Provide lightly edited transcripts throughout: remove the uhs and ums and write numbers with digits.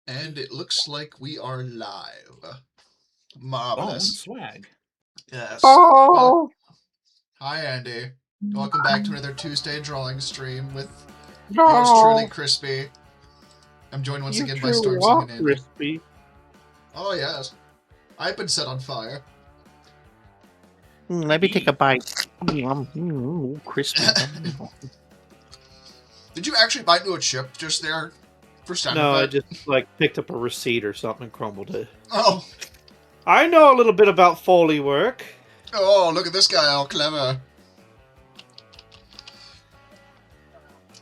And it looks like we are live. Oh, Marvelous. swag. Yes. Oh, Well, hi, Andy. Welcome back to another Tuesday drawing stream with yours truly, Krispy. I'm joined once you again by truly Stormsong are and Andy. crispy. Oh, yes. I've been set on fire. Let me take a bite. Crispy. Did you actually bite into a chip just there for sound No, I effect? just picked up a receipt or something and crumbled it. Oh. I know a little bit about Foley work. Oh, look at this guy, all clever.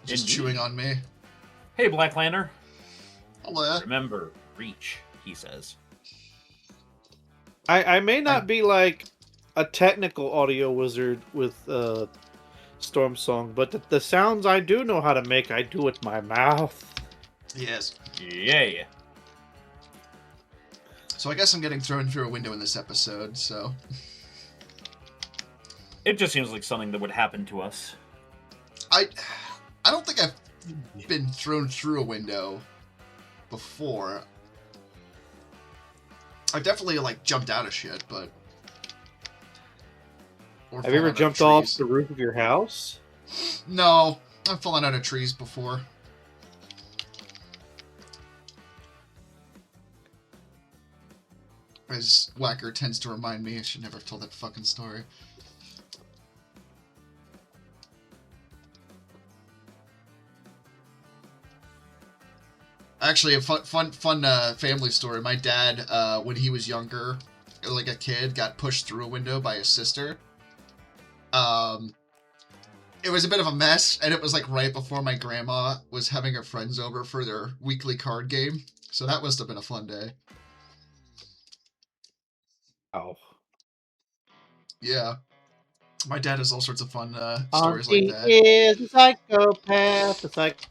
Just Indeed. chewing on me. Hey, Black Lantern. Hello. Remember, reach, he says. I may not be like a technical audio wizard with Storm Song, but the sounds I do know how to make, I do with my mouth. Yes. Yeah. So I guess I'm getting thrown through a window in this episode, so... It just seems like something that would happen to us. I don't think I've been thrown through a window before. I've definitely, like, jumped out of shit, but... Have you ever jumped off the roof of your house? No, I've fallen out of trees before. As Whacker tends to remind me, I should never have told that fucking story. Actually, a fun family story. My dad, when he was younger, like a kid, got pushed through a window by his sister. It was a bit of a mess, and it was like right before my grandma was having her friends over for their weekly card game. So that must have been a fun day. Oh. Yeah. My dad has all sorts of fun stories like that. Is a psychopath, a psychopath.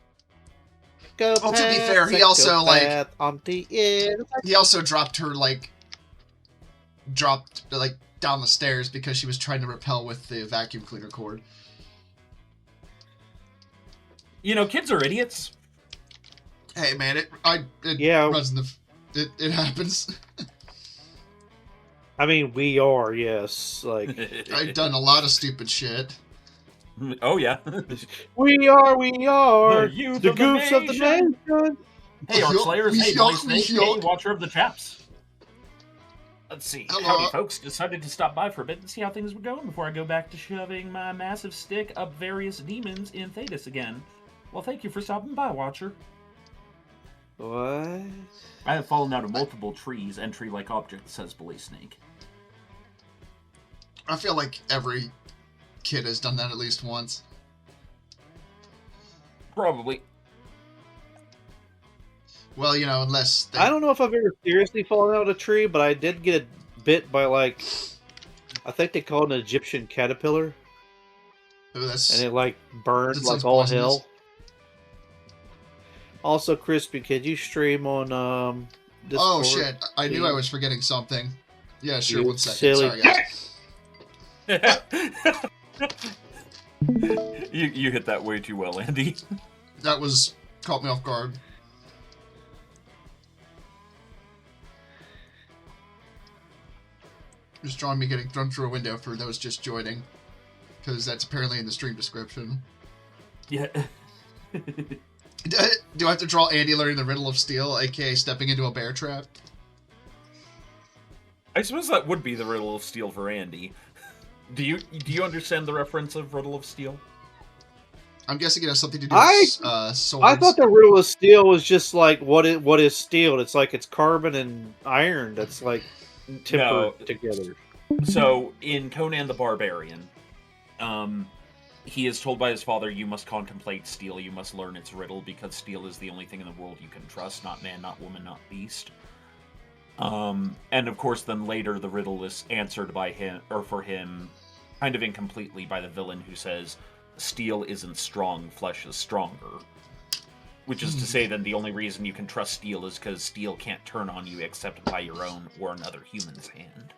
Well, to be fair, he also like Auntie is he also dropped down the stairs because she was trying to rappel with the vacuum cleaner cord. You know, kids are idiots. Hey man, it runs in the it happens. I mean, we are, yes. Like I've done a lot of stupid shit. Oh yeah. we are The youth the of the goofs of the nation. nation. Hey, Arc Slayers. Hey, Boy Snake. Hey, Watcher of the Chaps. Let's see. Hello. Howdy, folks. Decided to stop by for a bit and see how things were going before I go back to shoving my massive stick up various demons in Thetis again. Well, thank you for stopping by, Watcher. What? I have fallen out of multiple trees and tree-like objects, says Boy Snake. I feel like every kid has done that at least once. Probably. Well, you know, unless I don't know if I've ever seriously fallen out of a tree, but I did get bit by, like, I think they call it an Egyptian caterpillar. Ooh, that's... And it, like, burned like all hell. Also, Crispy, could you stream on Discord? Oh shit! I knew I was forgetting something. Yeah, sure. You 1 second. silly Sorry, guys. you hit that way too well, Andy. That was caught me off guard. Just drawing me getting thrown through a window for those just joining, because that's apparently in the stream description. Yeah. Do I have to draw Andy learning the riddle of steel, aka stepping into a bear trap? I suppose that would be the riddle of steel for Andy. Do you understand the reference of riddle of steel? I'm guessing it has something to do with swords. I thought the riddle of steel was just like what is steel? It's like it's carbon and iron that's like tempered together. So in Conan the Barbarian, he is told by his father, "You must contemplate steel. You must learn its riddle because steel is the only thing in the world you can trust. Not man, not woman, not beast." And of course, then later the riddle is answered by him, or for him, kind of incompletely by the villain who says, "Steel isn't strong, flesh is stronger." Which is to say, then the only reason you can trust steel is because steel can't turn on you except by your own or another human's hand.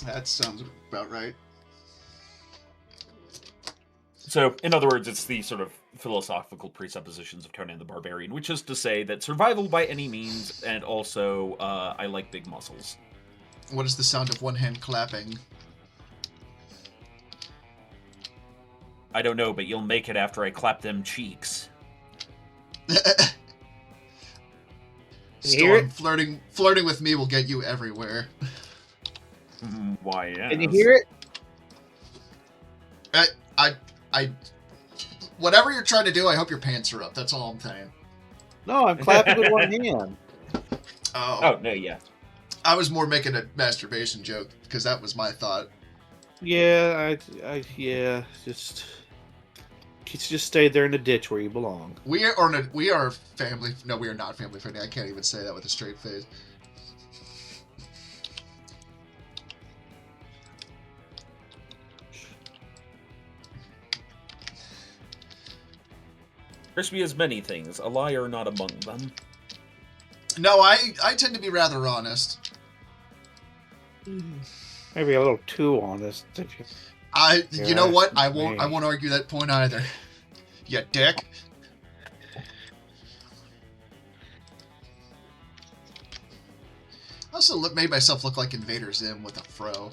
That sounds about right. So, in other words, it's the sort of philosophical presuppositions of Conan the Barbarian, which is to say that survival by any means, and also I like big muscles. What is the sound of one hand clapping? I don't know, but you'll make it after I clap them cheeks. Storm, flirting with me will get you everywhere. Why, yes. Can you hear it? I whatever you're trying to do, I hope your pants are up. That's all I'm saying. No, I'm clapping with one hand. Oh, no, yeah. I was more making a masturbation joke because that was my thought. Yeah, just stay there in the ditch where you belong. We are family. No, we are not family friendly. I can't even say that with a straight face. Crispy is many things, a liar not among them. No, I tend to be rather honest. Maybe a little too honest. You know what? I won't argue that point either. You dick. I also made myself look like Invader Zim with a fro.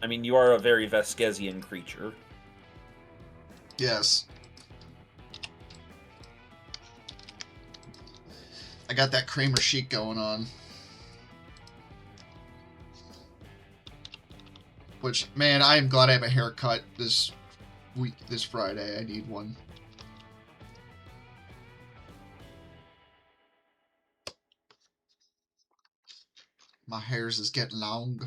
I mean, you are a very Vespasian creature. Yes. I got that Kramer chic going on. Which, man, I am glad I have a haircut this Friday. I need one. My hairs is getting long.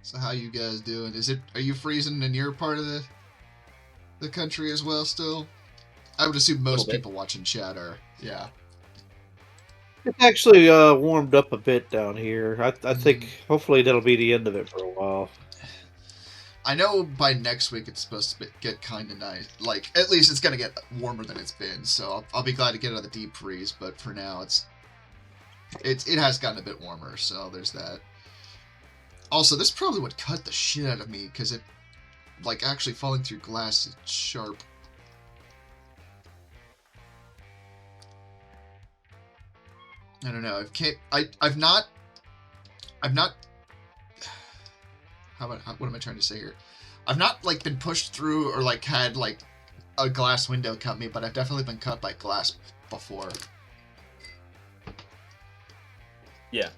So how you guys doing? Are you freezing in your part of the country as well still? I would assume most people watching chat are, yeah. It's actually warmed up a bit down here. I think hopefully that'll be the end of it for a while. I know by next week it's supposed to get kind of nice. Like, at least it's going to get warmer than it's been, so I'll be glad to get out of the deep freeze, but for now it has gotten a bit warmer, so there's that. Also, this probably would cut the shit out of me, because it, like, actually falling through glass is sharp. I don't know. I've not. What am I trying to say here? I've not, like, been pushed through or, like, had, like, a glass window cut me, but I've definitely been cut by glass before. Yeah.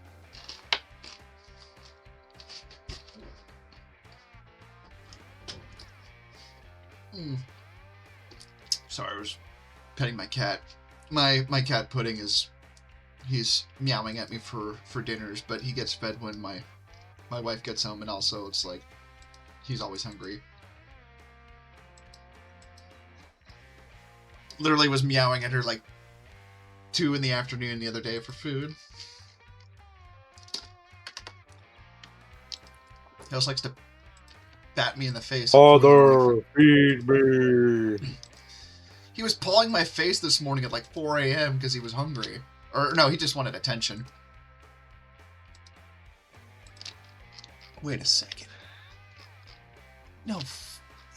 Sorry, I was petting my cat. My cat Pudding he's meowing at me for dinners, but he gets fed when my wife gets home, and also it's like he's always hungry. Literally was meowing at her like 2 in the afternoon the other day for food. He also likes to bat me in the face. Father, feed me. He was pawing my face this morning at like 4 a.m. because he was hungry. Or no, he just wanted attention. Wait a second. No.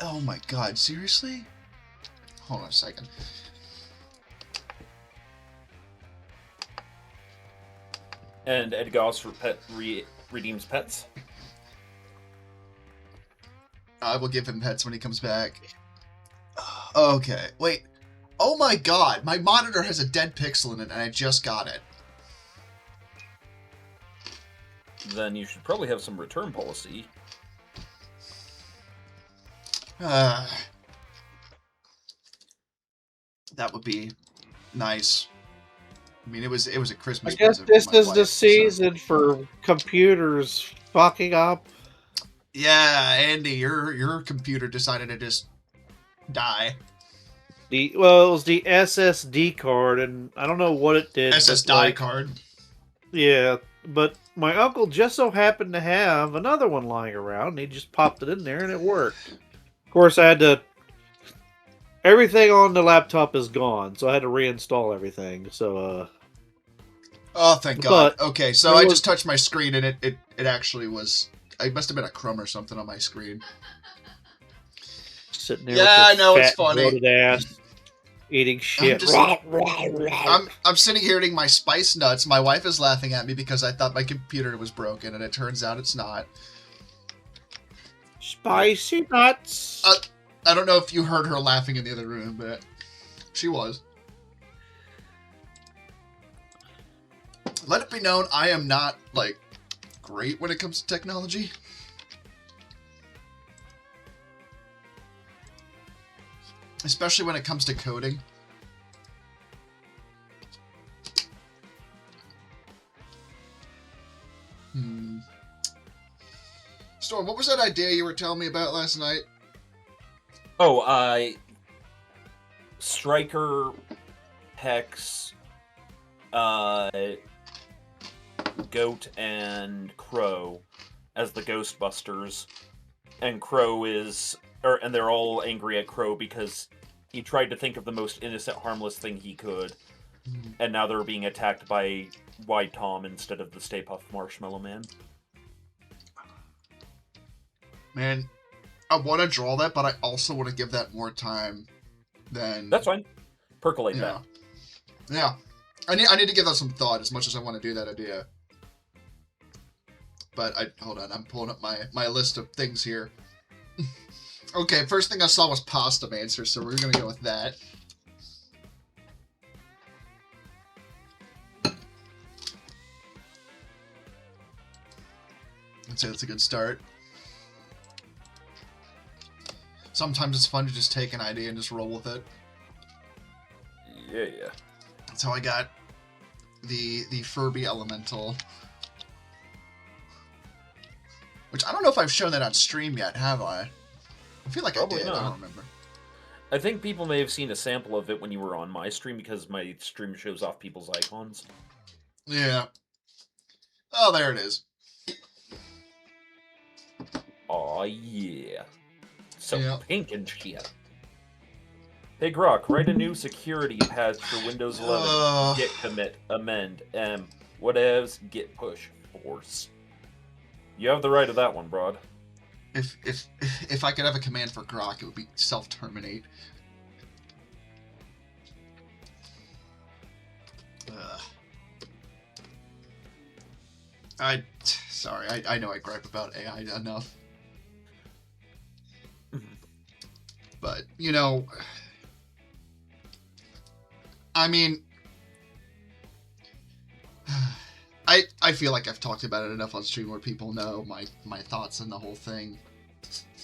Oh my god, seriously? Hold on a second. And Ed Goss for redeems pets. I will give him pets when he comes back. Okay, wait. Oh my god, my monitor has a dead pixel in it, and I just got it. Then you should probably have some return policy. That would be nice. I mean, it was a Christmas I guess present this for my is the wife, season for computers fucking up. Yeah, Andy, your computer decided to just die. It was the SSD card, and I don't know what it did. SSD card. Yeah, but my uncle just so happened to have another one lying around, and he just popped it in there, and it worked. Of course, I had to everything on the laptop is gone, so I had to reinstall everything. So, Oh, thank God. but Okay, so I just touched my screen and it actually was... It must have been a crumb or something on my screen. sitting there Yeah, with I know, your it's fat, funny. bloated ass, eating shit. I'm sitting here eating my spice nuts. My wife is laughing at me because I thought my computer was broken, and it turns out it's not. Spicy nuts. I don't know if you heard her laughing in the other room, but she was. Let it be known, I am not, like, great when it comes to technology. Especially when it comes to coding. Storm, what was that idea you were telling me about last night? Oh, Striker, Hex, Goat, and Crow as the Ghostbusters. And Crow is... and they're all angry at Crow because he tried to think of the most innocent, harmless thing he could. And now they're being attacked by White Tom instead of the Stay Puft Marshmallow Man. Man, I want to draw that, but I also want to give that more time than... That's fine. Percolate that. Yeah. I need to give that some thought as much as I want to do that idea. But hold on, I'm pulling up my list of things here. Okay, first thing I saw was Pasta Mancer, so we're gonna go with that. I'd say that's a good start. Sometimes it's fun to just take an idea and just roll with it. Yeah. That's how I got the Furby Elemental. Which I don't know if I've shown that on stream yet, have I? I feel like Probably I did, not. I don't remember. I think people may have seen a sample of it when you were on my stream because my stream shows off people's icons. Yeah. Oh, there it is. Aw, yeah. So Yeah. pink and shit. Hey Grok, write a new security patch for Windows 11. Git commit, amend, whatevs, git push, force. You have the right of that one, broad. If I could have a command for Grok, it would be self-terminate. Sorry, I know I gripe about AI enough. But, you know, I mean, I feel like I've talked about it enough on stream where people know my thoughts on the whole thing.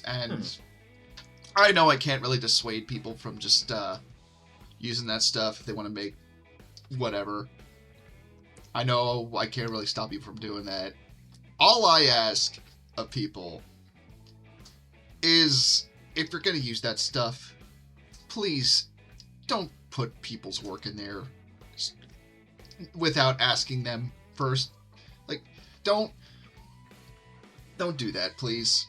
And I know I can't really dissuade people from just using that stuff if they want to make whatever. I know I can't really stop you from doing that. All I ask of people is, if you're going to use that stuff, please don't put people's work in there without asking them first. Like, don't do that, please.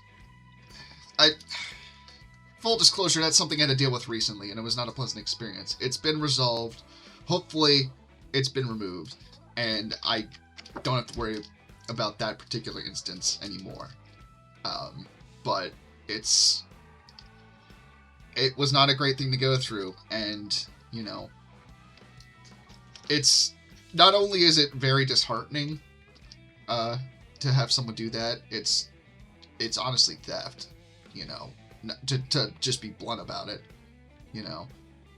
Full disclosure, that's something I had to deal with recently, and it was not a pleasant experience. It's been resolved. Hopefully, it's been removed, and I don't have to worry about that particular instance anymore. But it was not a great thing to go through, and, you know, it's, not only is it very disheartening, to have someone do that, it's honestly theft, you know, to just be blunt about it, you know,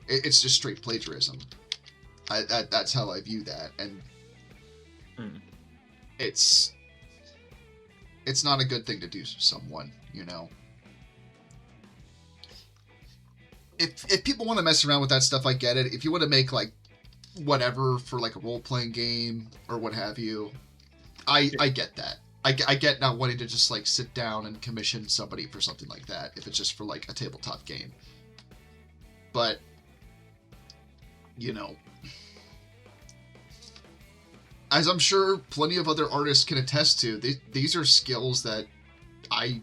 it's just straight plagiarism. That's how I view that, and it's not a good thing to do to someone, you know. If people want to mess around with that stuff, I get it. If you want to make, like, whatever for, like, a role-playing game or what have you, I get that. I get not wanting to just, like, sit down and commission somebody for something like that if it's just for, like, a tabletop game. But, you know, as I'm sure plenty of other artists can attest to, these are skills that I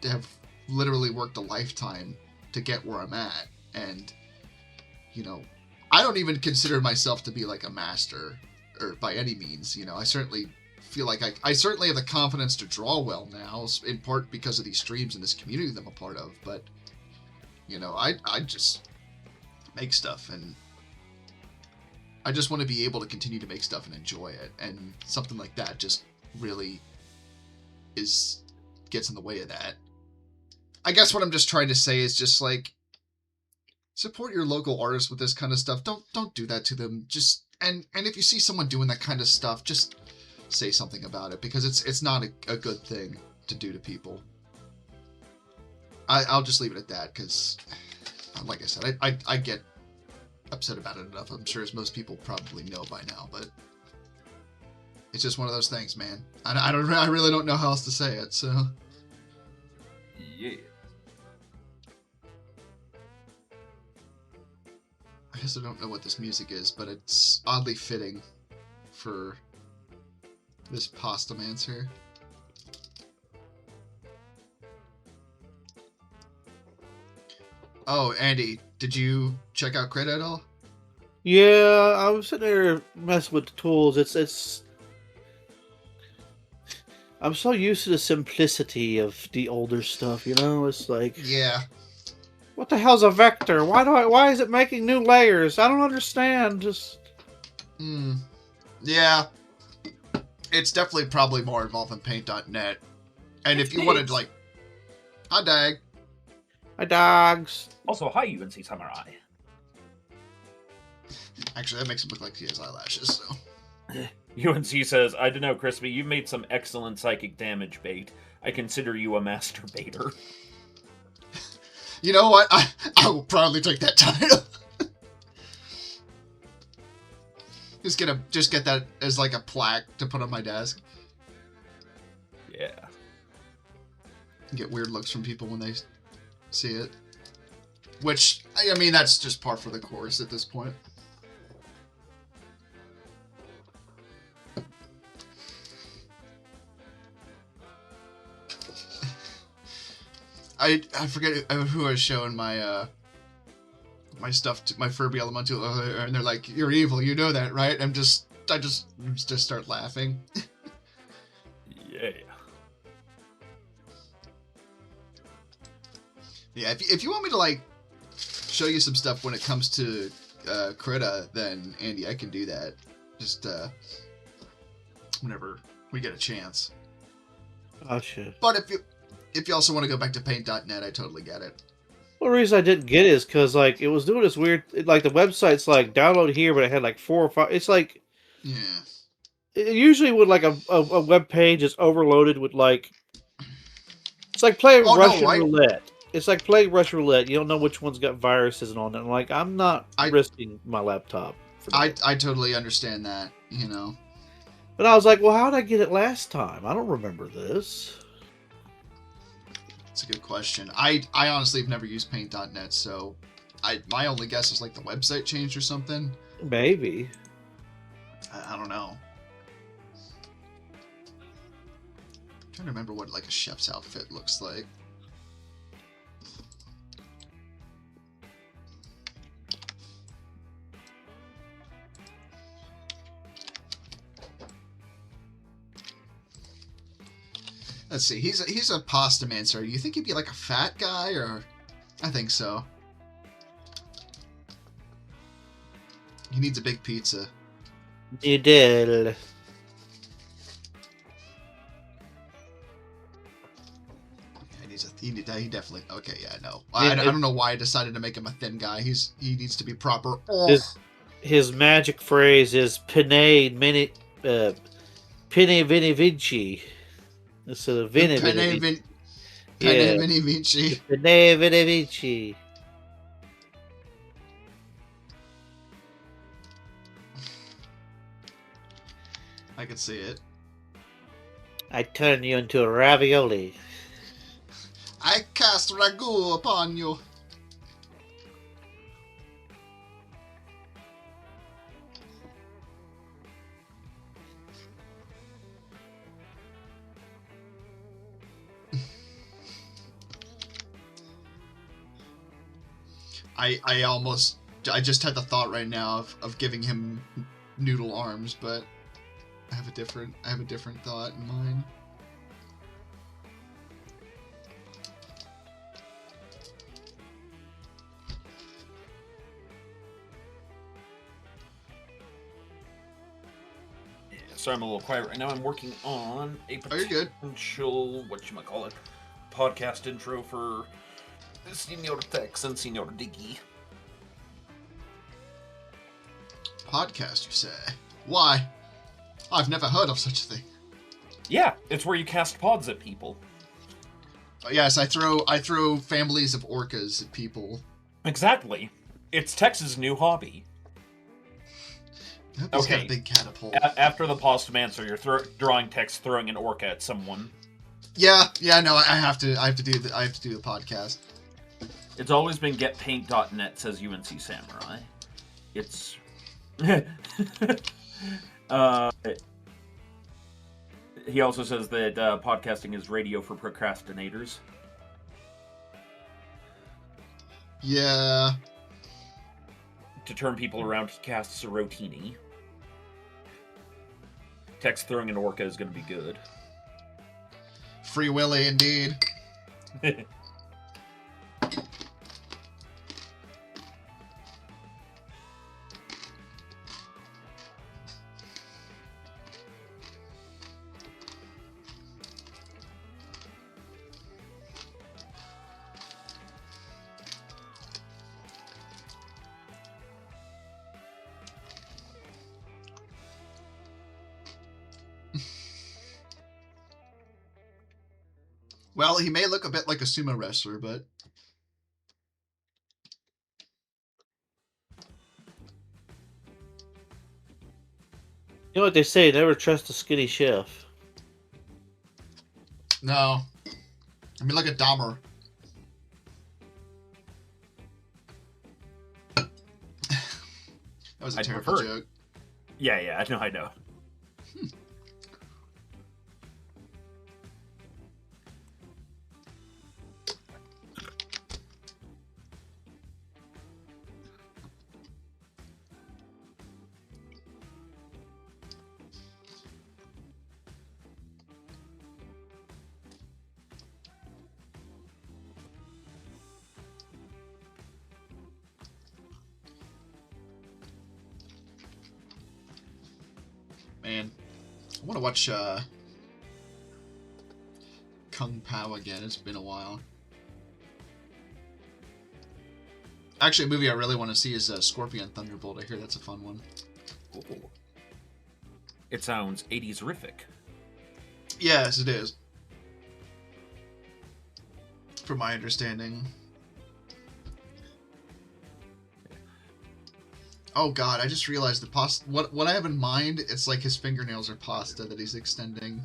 have literally worked a lifetime to get where I'm at. And you know, I don't even consider myself to be like a master or by any means. You know, I certainly feel like I certainly have the confidence to draw well now, in part because of these streams and this community that I'm a part of. But, you know, I just make stuff, and I just want to be able to continue to make stuff and enjoy it. And something like that just really gets in the way of that. I guess what I'm just trying to say is just like, support your local artists with this kind of stuff. Don't do that to them. Just and if you see someone doing that kind of stuff, just say something about it, because it's not a good thing to do to people. I'll just leave it at that, because like I said, I get upset about it enough. I'm sure as most people probably know by now, but it's just one of those things, man. I really don't know how else to say it. So Yeah. I guess I don't know what this music is, but it's oddly fitting for this Pastamancer. Oh, Andy, did you check out Crit at all? Yeah, I was sitting there messing with the tools. It's. I'm so used to the simplicity of the older stuff, you know? It's like, Yeah. what the hell's a vector? Why is it making new layers? I don't understand. Just Yeah. It's definitely probably more involved in paint.net. And if you wanted, like, hi Dag. my dogs. Also, hi, UNC Samurai. Actually, that makes him look like he has eyelashes, so. UNC says, I don't know, Crispy, you've made some excellent psychic damage bait. I consider you a masturbator. You know what? I will proudly take that title. Just get that as like a plaque to put on my desk. Yeah. Get weird looks from people when they see it. Which, I mean, that's just par for the course at this point. I forget who I was showing my my stuff to, my Furby Elemental earlier, and they're like, "You're evil, you know that, right?" I just start laughing. Yeah. Yeah, if you want me to like show you some stuff when it comes to Krita, then Andy, I can do that. Just whenever we get a chance. Oh shit. But if you also want to go back to paint.net, I totally get it. Well, the reason I didn't get it is because like it was doing this weird, like the website's like download here, but it had like 4 or 5. It's like Yeah. it usually would like a web page is overloaded with like it's like playing Russian roulette. It's like playing Russian roulette. You don't know which one's got viruses and on it. Like I'm not risking my laptop for that. I totally understand that, you know. But I was like, well, how did I get it last time? I don't remember this. It's a good question. I honestly have never used paint.net, so my only guess is like the website changed or something. Maybe. I don't know. I'm trying to remember what like a chef's outfit looks like. Let's see. He's a pasta man, sir. You think he'd be like a fat guy, or? I think so. He needs a big pizza. Noodle. He definitely. Okay, yeah, no. I don't know why I decided to make him a thin guy. He needs to be proper. Oh. His magic phrase is Pene Vini Vinci. Instead of Vini Vini Vinci. Pene Vini Vinci. Pene Vini Vinci. I can see it. I turn you into a ravioli. I cast ragu upon you. I almost I just had the thought right now of giving him noodle arms, but I have a different thought in mind. Yeah, sorry, I'm a little quiet right now. I'm working on a potential, whatchamacallit, podcast intro for Senor Tex and Senor Diggy. Podcast, you say? Why? I've never heard of such a thing. Yeah, it's where you cast pods at people. Yes, I throw families of orcas at people. Exactly. It's Tex's new hobby. He's got a big catapult. After the possum answer, you're drawing text, throwing an orca at someone. Yeah, no, I have to do the podcast. It's always been getpaint.net, says UNC Samurai. It's he also says that podcasting is radio for procrastinators. Yeah. To turn people around, he casts a rotini. Text throwing an orca is going to be good. Free Willy, indeed. Well, he may look a bit like a sumo wrestler, but... You know what they say, never trust a skinny chef. No. I mean, look at Dahmer. That was a terrible joke. Yeah, I know. Man, I want to watch Kung Pao again. It's been a while. Actually, a movie I really want to see is Scorpion Thunderbolt. I hear that's a fun one. Ooh. It sounds 80s-rific. Yes, it is. From my understanding. Oh god, I just realized the pasta. What I have in mind, it's like his fingernails are pasta that he's extending.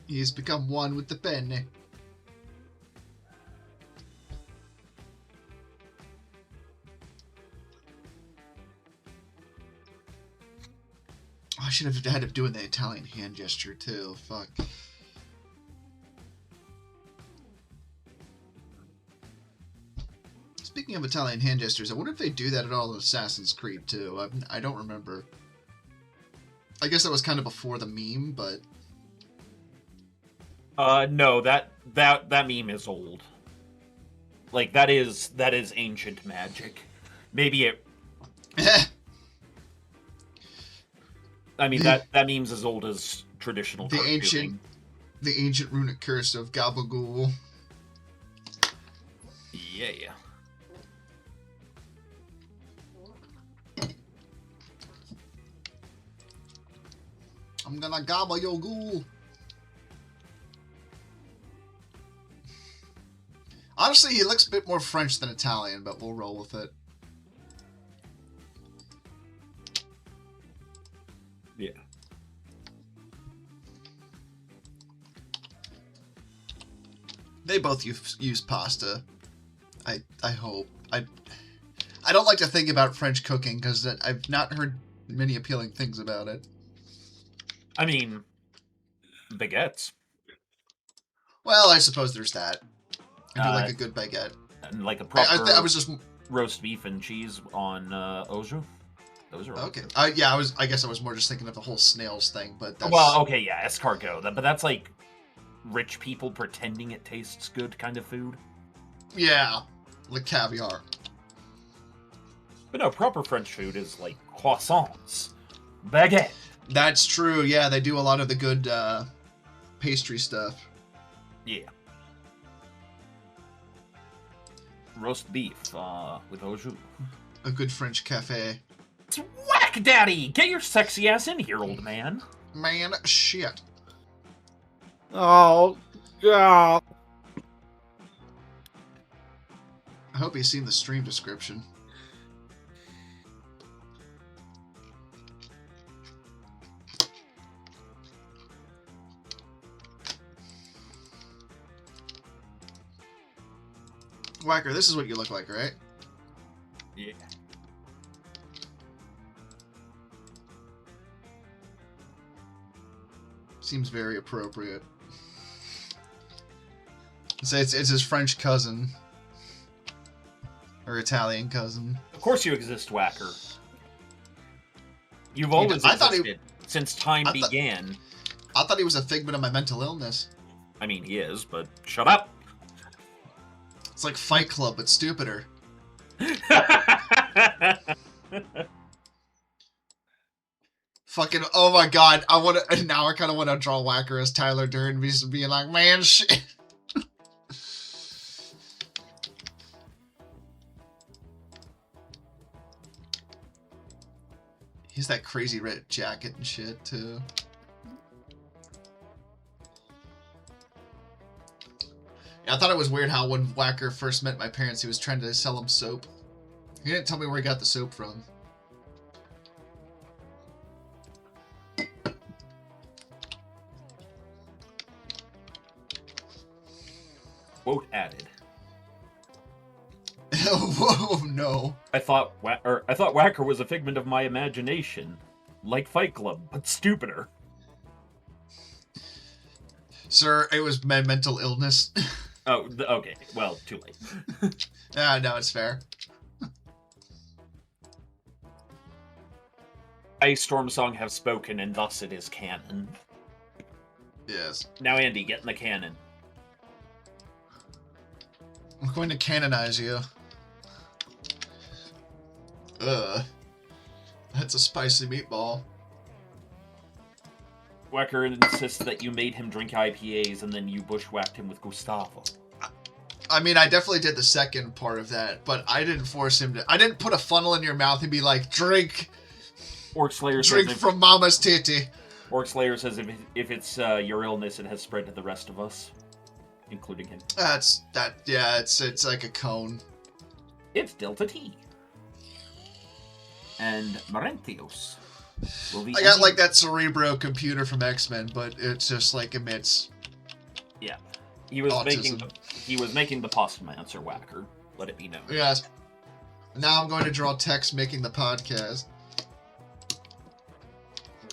He's become one with the pen. I should have had him doing the Italian hand gesture too. Fuck. Speaking of Italian hand gestures, I wonder if they do that at all in Assassin's Creed too. I don't remember. I guess that was kind of before the meme, but... No, that meme is old. Like, that is ancient magic. Maybe it... I mean, that meme's as old as traditional cartooning. The ancient runic curse of Gabagool. Yeah. I'm gonna gobble your ghoul. Honestly, he looks a bit more French than Italian, but we'll roll with it. Yeah. They both use pasta. I hope. I don't like to think about French cooking because I've not heard many appealing things about it. I mean, baguettes. Well, I suppose there's that. I do like a good baguette. And like a proper I was just roast beef and cheese on au jus. Those are okay. Yeah, I guess I was more just thinking of the whole snails thing, but that's... Well, okay, yeah, escargot. But that's like rich people pretending it tastes good kind of food. Yeah, like caviar. But no, proper French food is like croissants, baguette. That's true. Yeah, they do a lot of the good pastry stuff. Yeah. Roast beef with au jus. A good French cafe. It's whack, Daddy! Get your sexy ass in here, old man. Man, shit. Oh, God. I hope he's seen the stream description. Whacker, this is what you look like, right? Yeah. Seems very appropriate. It's his French cousin. Or Italian cousin. Of course you exist, Whacker. You've always existed since time began. I thought he was a figment of my mental illness. I mean, he is, but shut up. It's like Fight Club, but stupider. Fucking, oh my god, now I kind of want to draw Whacker as Tyler Durden, just being like, man, shit. He's that crazy red jacket and shit, too. Yeah, I thought it was weird how when Whacker first met my parents, he was trying to sell them soap. He didn't tell me where he got the soap from. Quote added. Whoa, no. I thought Whacker was a figment of my imagination, like Fight Club, but stupider. Sir, it was my mental illness. Oh, okay. Well, too late. No, it's fair. I, Stormsong, have spoken, and thus it is canon. Yes. Now, Andy, get in the cannon. I'm going to canonize you. Ugh. That's a spicy meatball. Whacker insists that you made him drink IPAs and then you bushwhacked him with Gustavo. I mean, I definitely did the second part of that, but I didn't force him to... I didn't put a funnel in your mouth and be like, drink! Orc Slayer drink says from Mama's titty. Orc Slayer says if it's your illness, it has spread to the rest of us, including him. Yeah, it's like a cone. It's Delta T. And Marentios. I got like that Cerebro computer from X-Men, but it's just like emits. Yeah, he was autism. making the Postmancer Whacker. Let it be known. Yes. Now I'm going to draw Tex making the podcast,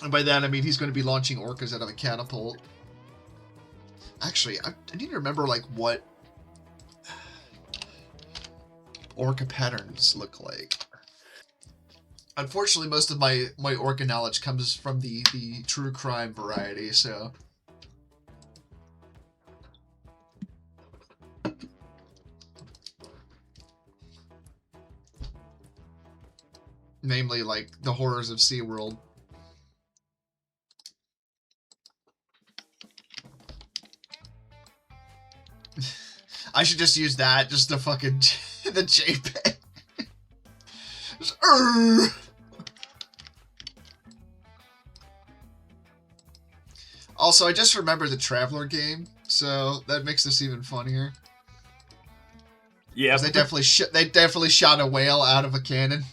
and by that I mean he's going to be launching orcas out of a catapult. Actually, I need to remember like what orca patterns look like. Unfortunately, most of my orca knowledge comes from the true crime variety, so... Namely, like, the horrors of SeaWorld. I should just use that, just the fucking... the JPEG. Just, Also, I just remember the Traveler game, so that makes this even funnier. Yeah, they definitely shot a whale out of a cannon.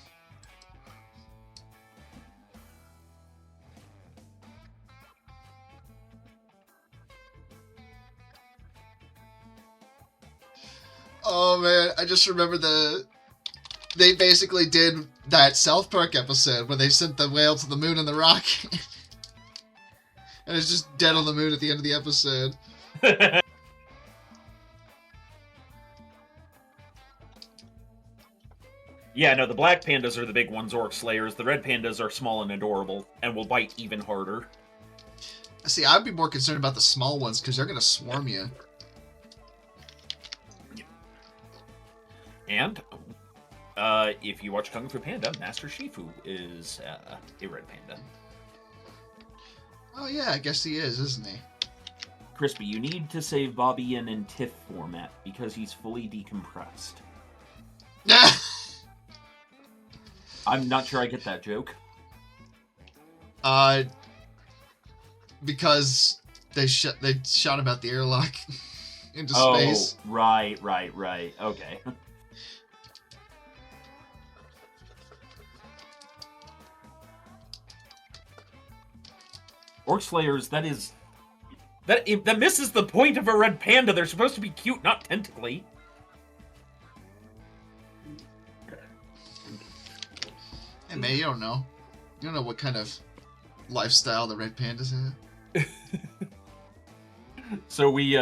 Oh man, I just remember they basically did that South Park episode where they sent the whale to the moon and the rocket. And it's just dead on the moon at the end of the episode. Yeah, no, the black pandas are the big ones, orc slayers. The red pandas are small and adorable, and will bite even harder. See, I'd be more concerned about the small ones, because they're going to swarm you. And, if you watch Kung Fu Panda, Master Shifu is a red panda. Oh yeah, I guess he is, isn't he? Krispy, you need to save Bobby in TIFF format, because he's fully decompressed. I'm not sure I get that joke. Because they shot him out the airlock into space. Oh, right. Okay. Orc Slayers, that misses the point of a red panda. They're supposed to be cute, not tentacly. Hey man, you don't know. You don't know what kind of lifestyle the red pandas have. So we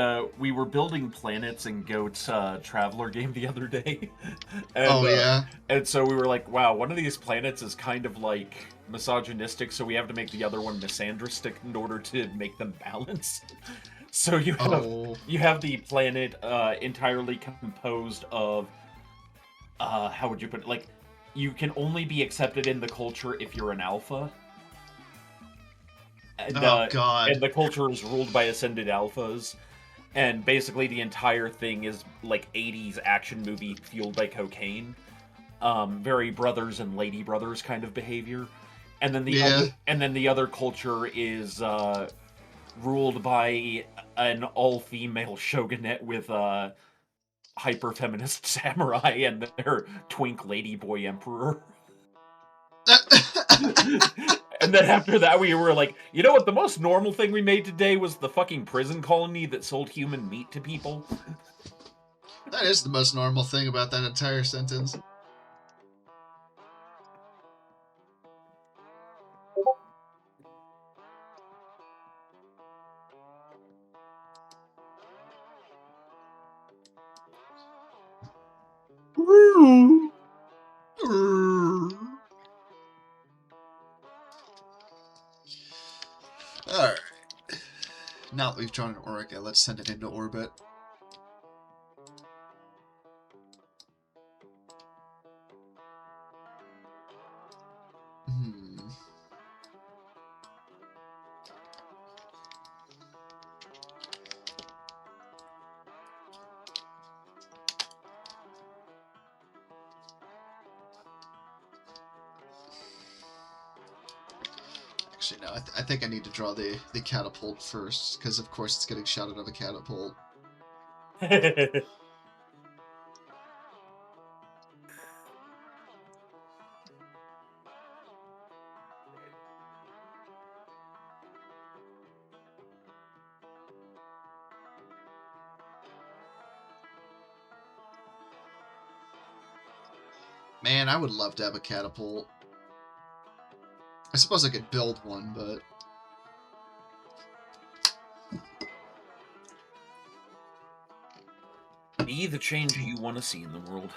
were building planets in Goat's Traveler game the other day. And, yeah. And so we were like, wow, one of these planets is kind of like misogynistic, so we have to make the other one misandristic in order to make them balance. So you have the planet entirely composed of how would you put it? Like, you can only be accepted in the culture if you're an alpha. And, God. And the culture is ruled by ascended alphas. And basically the entire thing is like 80s action movie fueled by cocaine. Very brothers and lady brothers kind of behavior. And then the other culture is ruled by an all-female shogunate with hyper-feminist samurai and their twink ladyboy emperor. And then after that, we were like, you know what? The most normal thing we made today was the fucking prison colony that sold human meat to people. That is the most normal thing about that entire sentence. Alright. Now that we've drawn an Orica, let's send it into orbit. Actually, no, I think I need to draw the catapult first, because of course it's getting shot out of a catapult. Man, I would love to have a catapult. I suppose I could build one, but... Be the change you want to see in the world.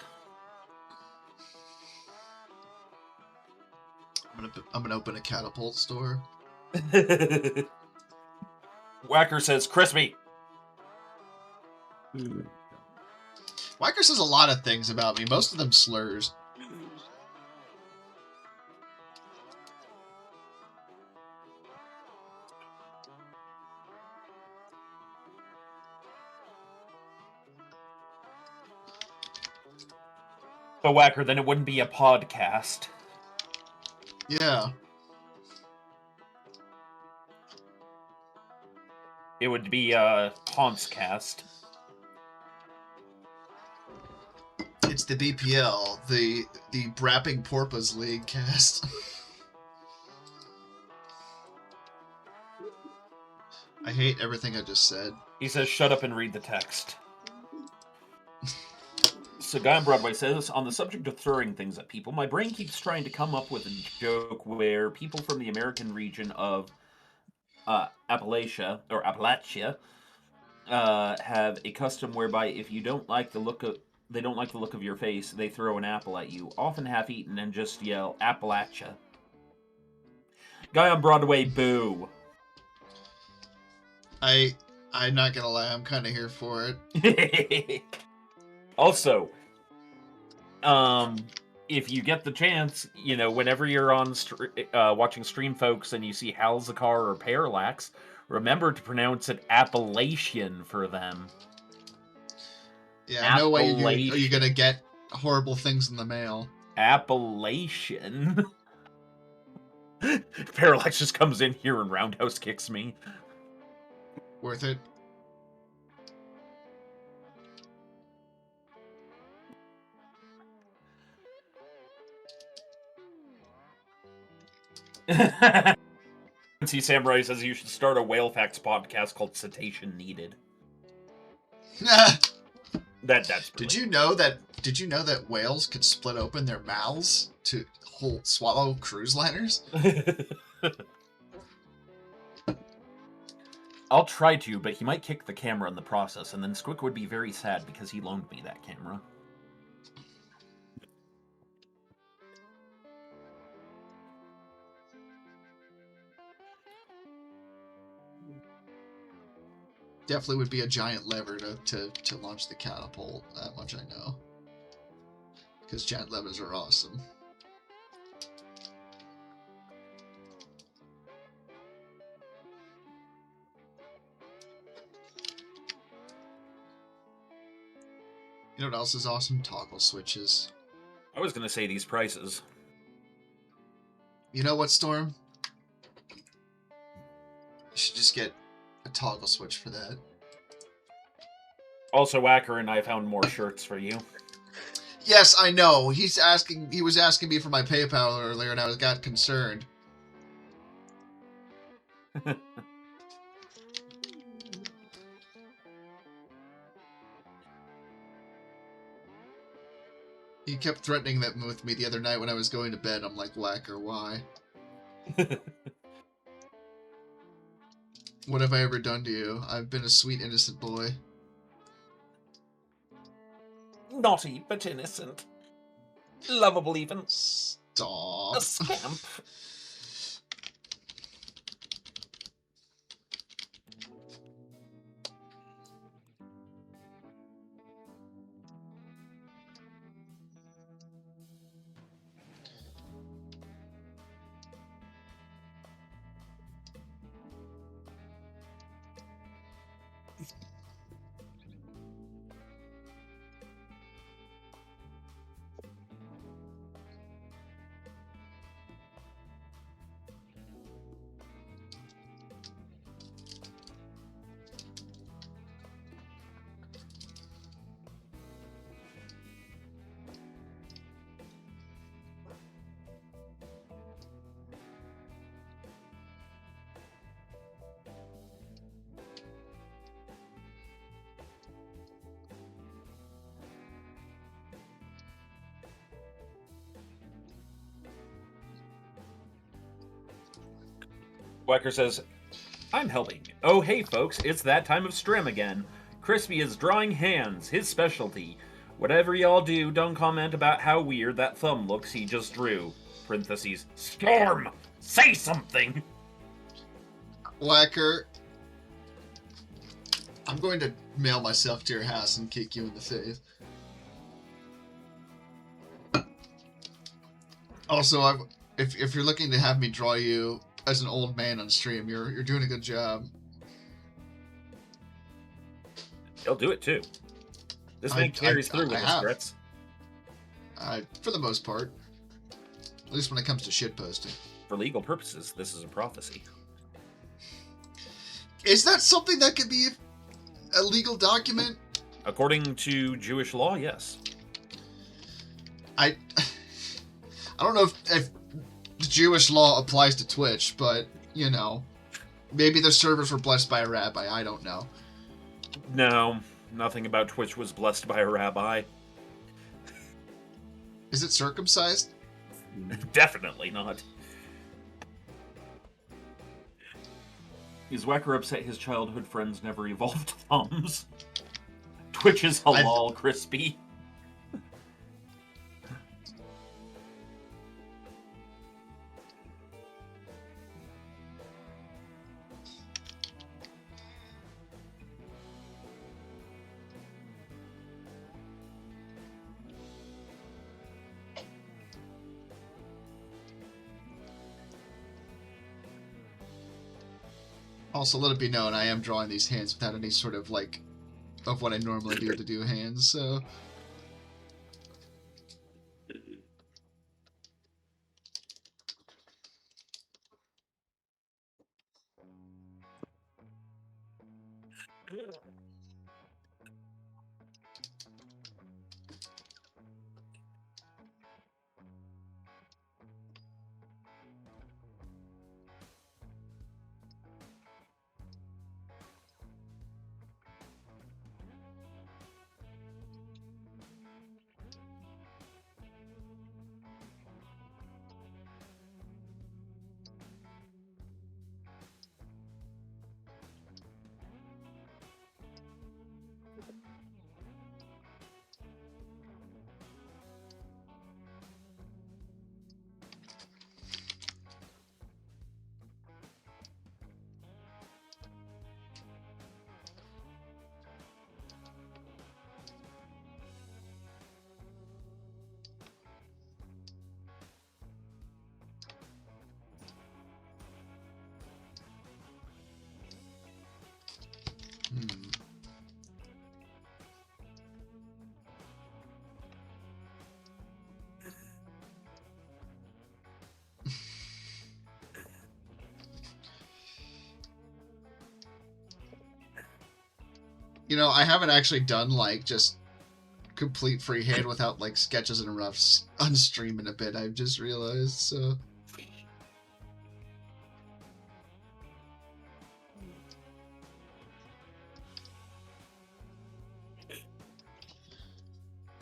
I'm gonna open a catapult store. Whacker says, Crispy! Whacker says a lot of things about me, most of them slurs. But Whacker, then it wouldn't be a podcast. Yeah. It would be a Hauntscast. It's the BPL, the Brapping Porpoise League cast. I hate everything I just said. He says, shut up and read the text. So Guy on Broadway says, on the subject of throwing things at people, my brain keeps trying to come up with a joke where people from the American region of Appalachia have a custom whereby if you don't like the look of They don't like the look of your face. They throw an apple at you, often half-eaten, and just yell, Appalachia. Guy on Broadway, boo. I'm not gonna lie, I'm kind of here for it. Also, if you get the chance, whenever you're on watching Stream Folks and you see Halzakar or Parallax, remember to pronounce it Appalachian for them. Yeah, no way are you gonna get horrible things in the mail. Appalachian. Parallax just comes in here and roundhouse kicks me. Worth it. See, Samurai says you should start a whale facts podcast called Cetacean Needed. That's Did you know that whales could split open their mouths to swallow cruise liners? I'll try to, but he might kick the camera in the process, and then Squick would be very sad because he loaned me that camera. Definitely would be a giant lever to launch the catapult. That much I know. Because giant levers are awesome. You know what else is awesome? Toggle switches. I was going to say these prices. You know what, Storm? You should just get a toggle switch for that. Also, Wacker and I found more shirts for you. Yes, I know. He was asking me for my PayPal earlier, and I got concerned. He kept threatening that with me the other night when I was going to bed. I'm like, Wacker, why? What have I ever done to you? I've been a sweet, innocent boy. Naughty, but innocent. Lovable, even. Stop. A scamp. Wacker says, I'm helping. Oh, hey, folks, it's that time of Strim again. Krispy is drawing hands, his specialty. Whatever y'all do, don't comment about how weird that thumb looks he just drew. Parentheses, Storm! Say something! Wacker, I'm going to mail myself to your house and kick you in the face. Also, if you're looking to have me draw you as an old man on stream, you're doing a good job. He'll do it too. This man carries through with his threats. For the most part. At least when it comes to shitposting. For legal purposes, this is a prophecy. Is that something that could be a legal document? According to Jewish law, yes. I don't know if Jewish law applies to Twitch, but, you know, maybe the servers were blessed by a rabbi. I don't know. No, nothing about Twitch was blessed by a rabbi. Is it circumcised? Definitely not. Is Wacker upset his childhood friends never evolved thumbs? Twitch is halal, Krispy. Also, let it be known, I am drawing these hands without any sort of, like, of what I normally do to do hands, so... You know, I haven't actually done, like, just complete freehand without, like, sketches and roughs on stream in a bit, I've just realized, so... I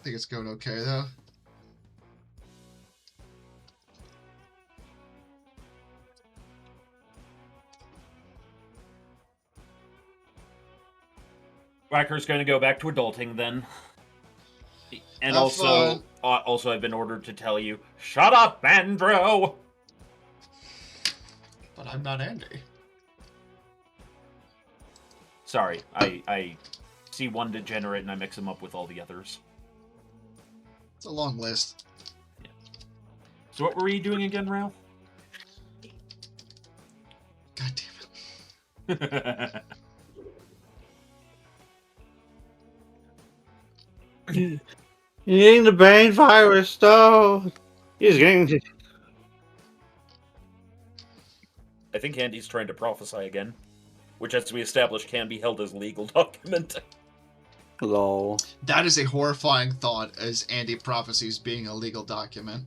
think it's going okay, though. Whacker's going to go back to adulting then. And Have also, fun. Also, I've been ordered to tell you, shut up, Andrew! But I'm not Andy. Sorry, I see one degenerate and I mix him up with all the others. It's a long list. Yeah. So what were you doing again, Ralph? God damn it. You're getting the brain virus, though. He's getting. I think Andy's trying to prophesy again, which, as we established, can be held as legal document. Hello. That is a horrifying thought, as Andy prophecies being a legal document.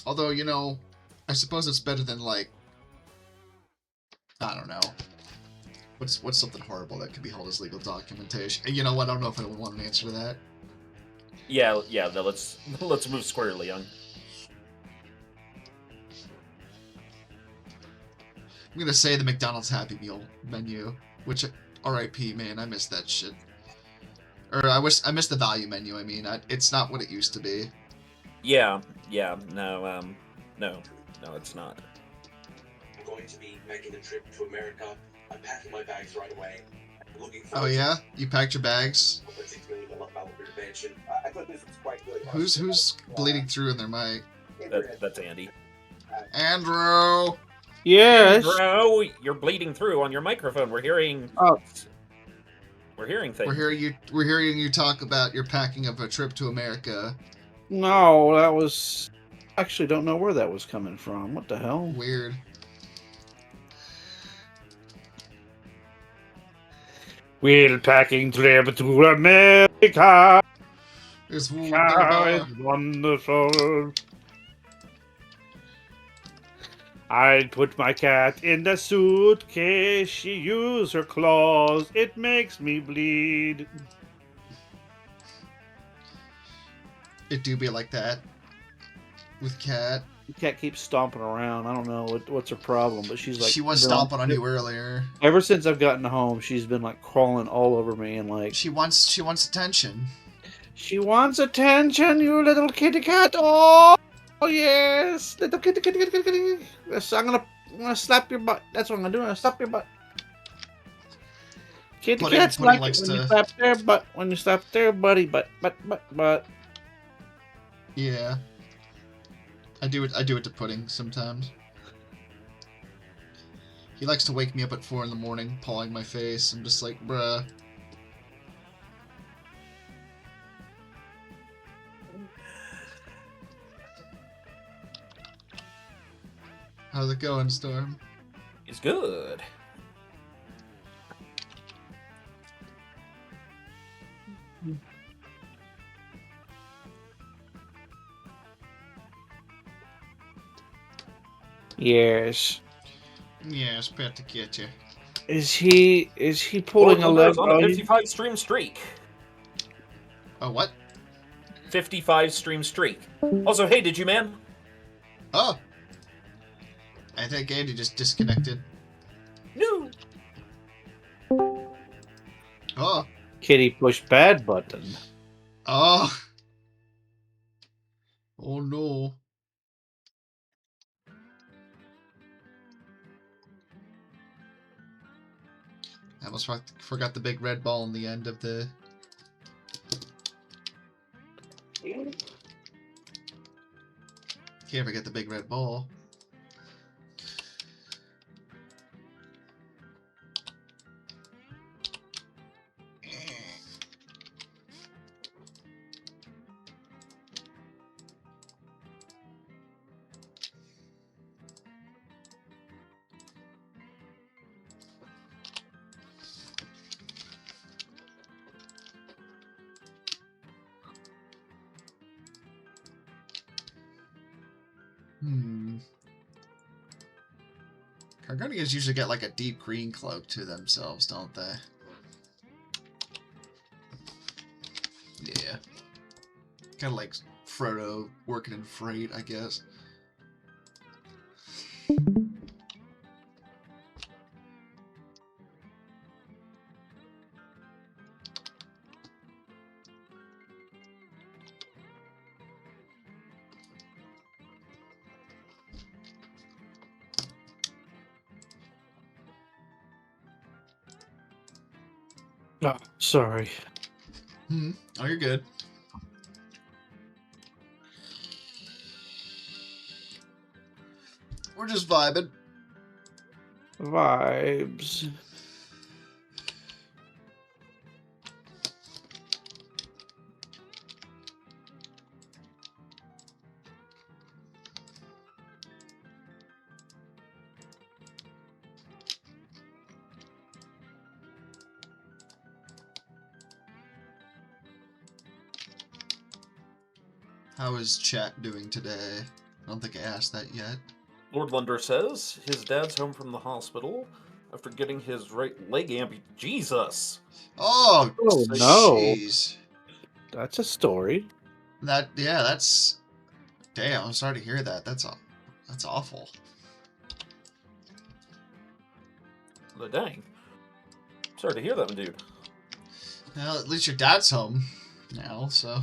Although, you know, I suppose it's better than, like, I don't know. What's something horrible that could be held as legal documentation? You know what? I don't know if I would want an answer to that. Yeah. No, let's move squarely on. I'm gonna say the McDonald's Happy Meal menu, which, R.I.P. man, I miss that shit. Or I miss the value menu. I mean, it's not what it used to be. Yeah. No, it's not. I'm going to be making the trip to America. I'm packing my bags right away. I'm looking Oh yeah, you packed your bags. I thought this was quite good. Who's bleeding through in their mic? That's Andy. Andrew. Yes. Bro, you're bleeding through on your microphone. We're hearing. Oh. We're hearing things. We're hearing you talk about your packing of a trip to America. No, that was. Actually, don't know where that was coming from. What the hell? Weird. We're packing trip to America. It's It's wonderful. I'd put my cat in the suitcase. She used her claws. It makes me bleed. It do be like that with Cat. The cat keeps stomping around. I don't know what's her problem, but she's like. She was stomping on you earlier. Ever since I've gotten home, she's been like crawling all over me and like. She wants attention. She wants attention, you little kitty cat. Oh. Oh yes! Little kitty, kitty, kitty, kitty, kitty. Yes, I'm gonna slap your butt. That's what I'm gonna do. I'm gonna slap your butt. Kitty cats Pudding like it likes when you to. slap their butt. When you slap their buddy butt. Yeah, I do it. I do it to Pudding sometimes. He likes to wake me up at 4 in the morning, pawing my face. I'm just like, bruh. How's it going, Storm? It's good. Yes. Yes, pet to get you. Is he pulling a Portlander's lever on a on you? 55 stream streak. Oh, what? 55 stream streak. Also, hey, did you, man? Oh! I think Andy just disconnected. No. Oh! Kitty push bad button. Oh! Oh no. I almost forgot the big red ball in the end of the... Can't forget the big red ball. Cargonians usually get like a deep green cloak to themselves, don't they? Yeah. Kind of like Frodo working in freight, I guess. Oh, sorry. Oh, you're good. We're just vibing. Vibes. How is chat doing today? I don't think I asked that yet. Lord Lunder says his dad's home from the hospital after getting his right leg amputated. Jesus! Oh, Oh no. jeez. That's a story. That's... Damn, I'm sorry to hear that. That's awful. The dang. Sorry to hear that, dude. Well, at least your dad's home now, so...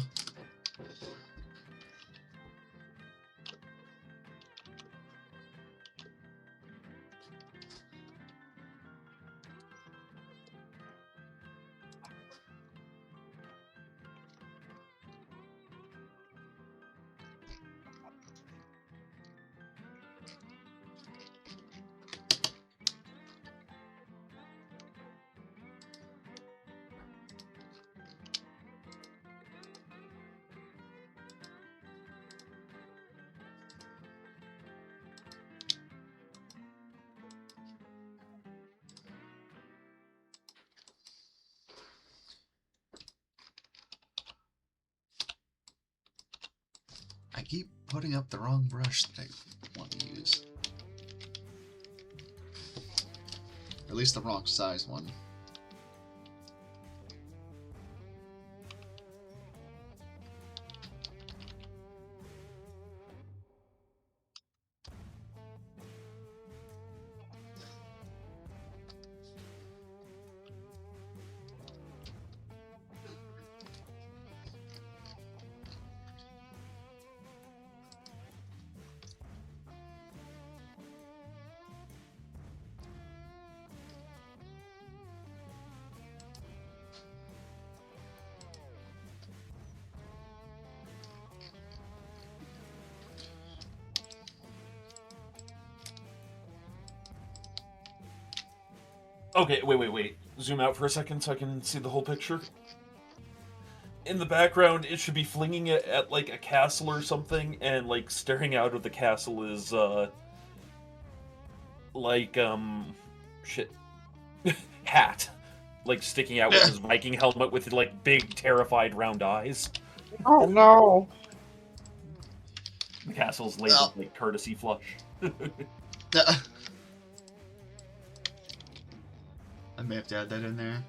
I keep putting up the wrong brush that I want to use. Or at least the wrong size one. Okay, wait. Zoom out for a second so I can see the whole picture. In the background, it should be flinging it at like a castle or something, and like staring out of the castle is like shit hat, like sticking out with his Viking helmet with like big terrified round eyes. Oh no! The castle's labeled like courtesy flush. I may have to add that in there.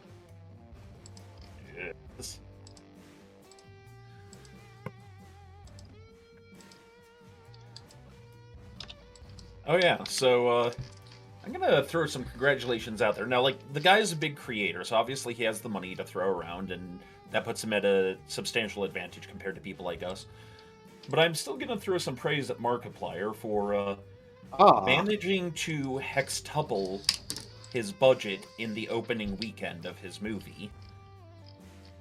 Yes. Oh yeah, so I'm gonna throw some congratulations out there. Now, like, the guy's a big creator, so obviously he has the money to throw around, and that puts him at a substantial advantage compared to people like us. But I'm still gonna throw some praise at Markiplier for managing to hextuple his budget in the opening weekend of his movie.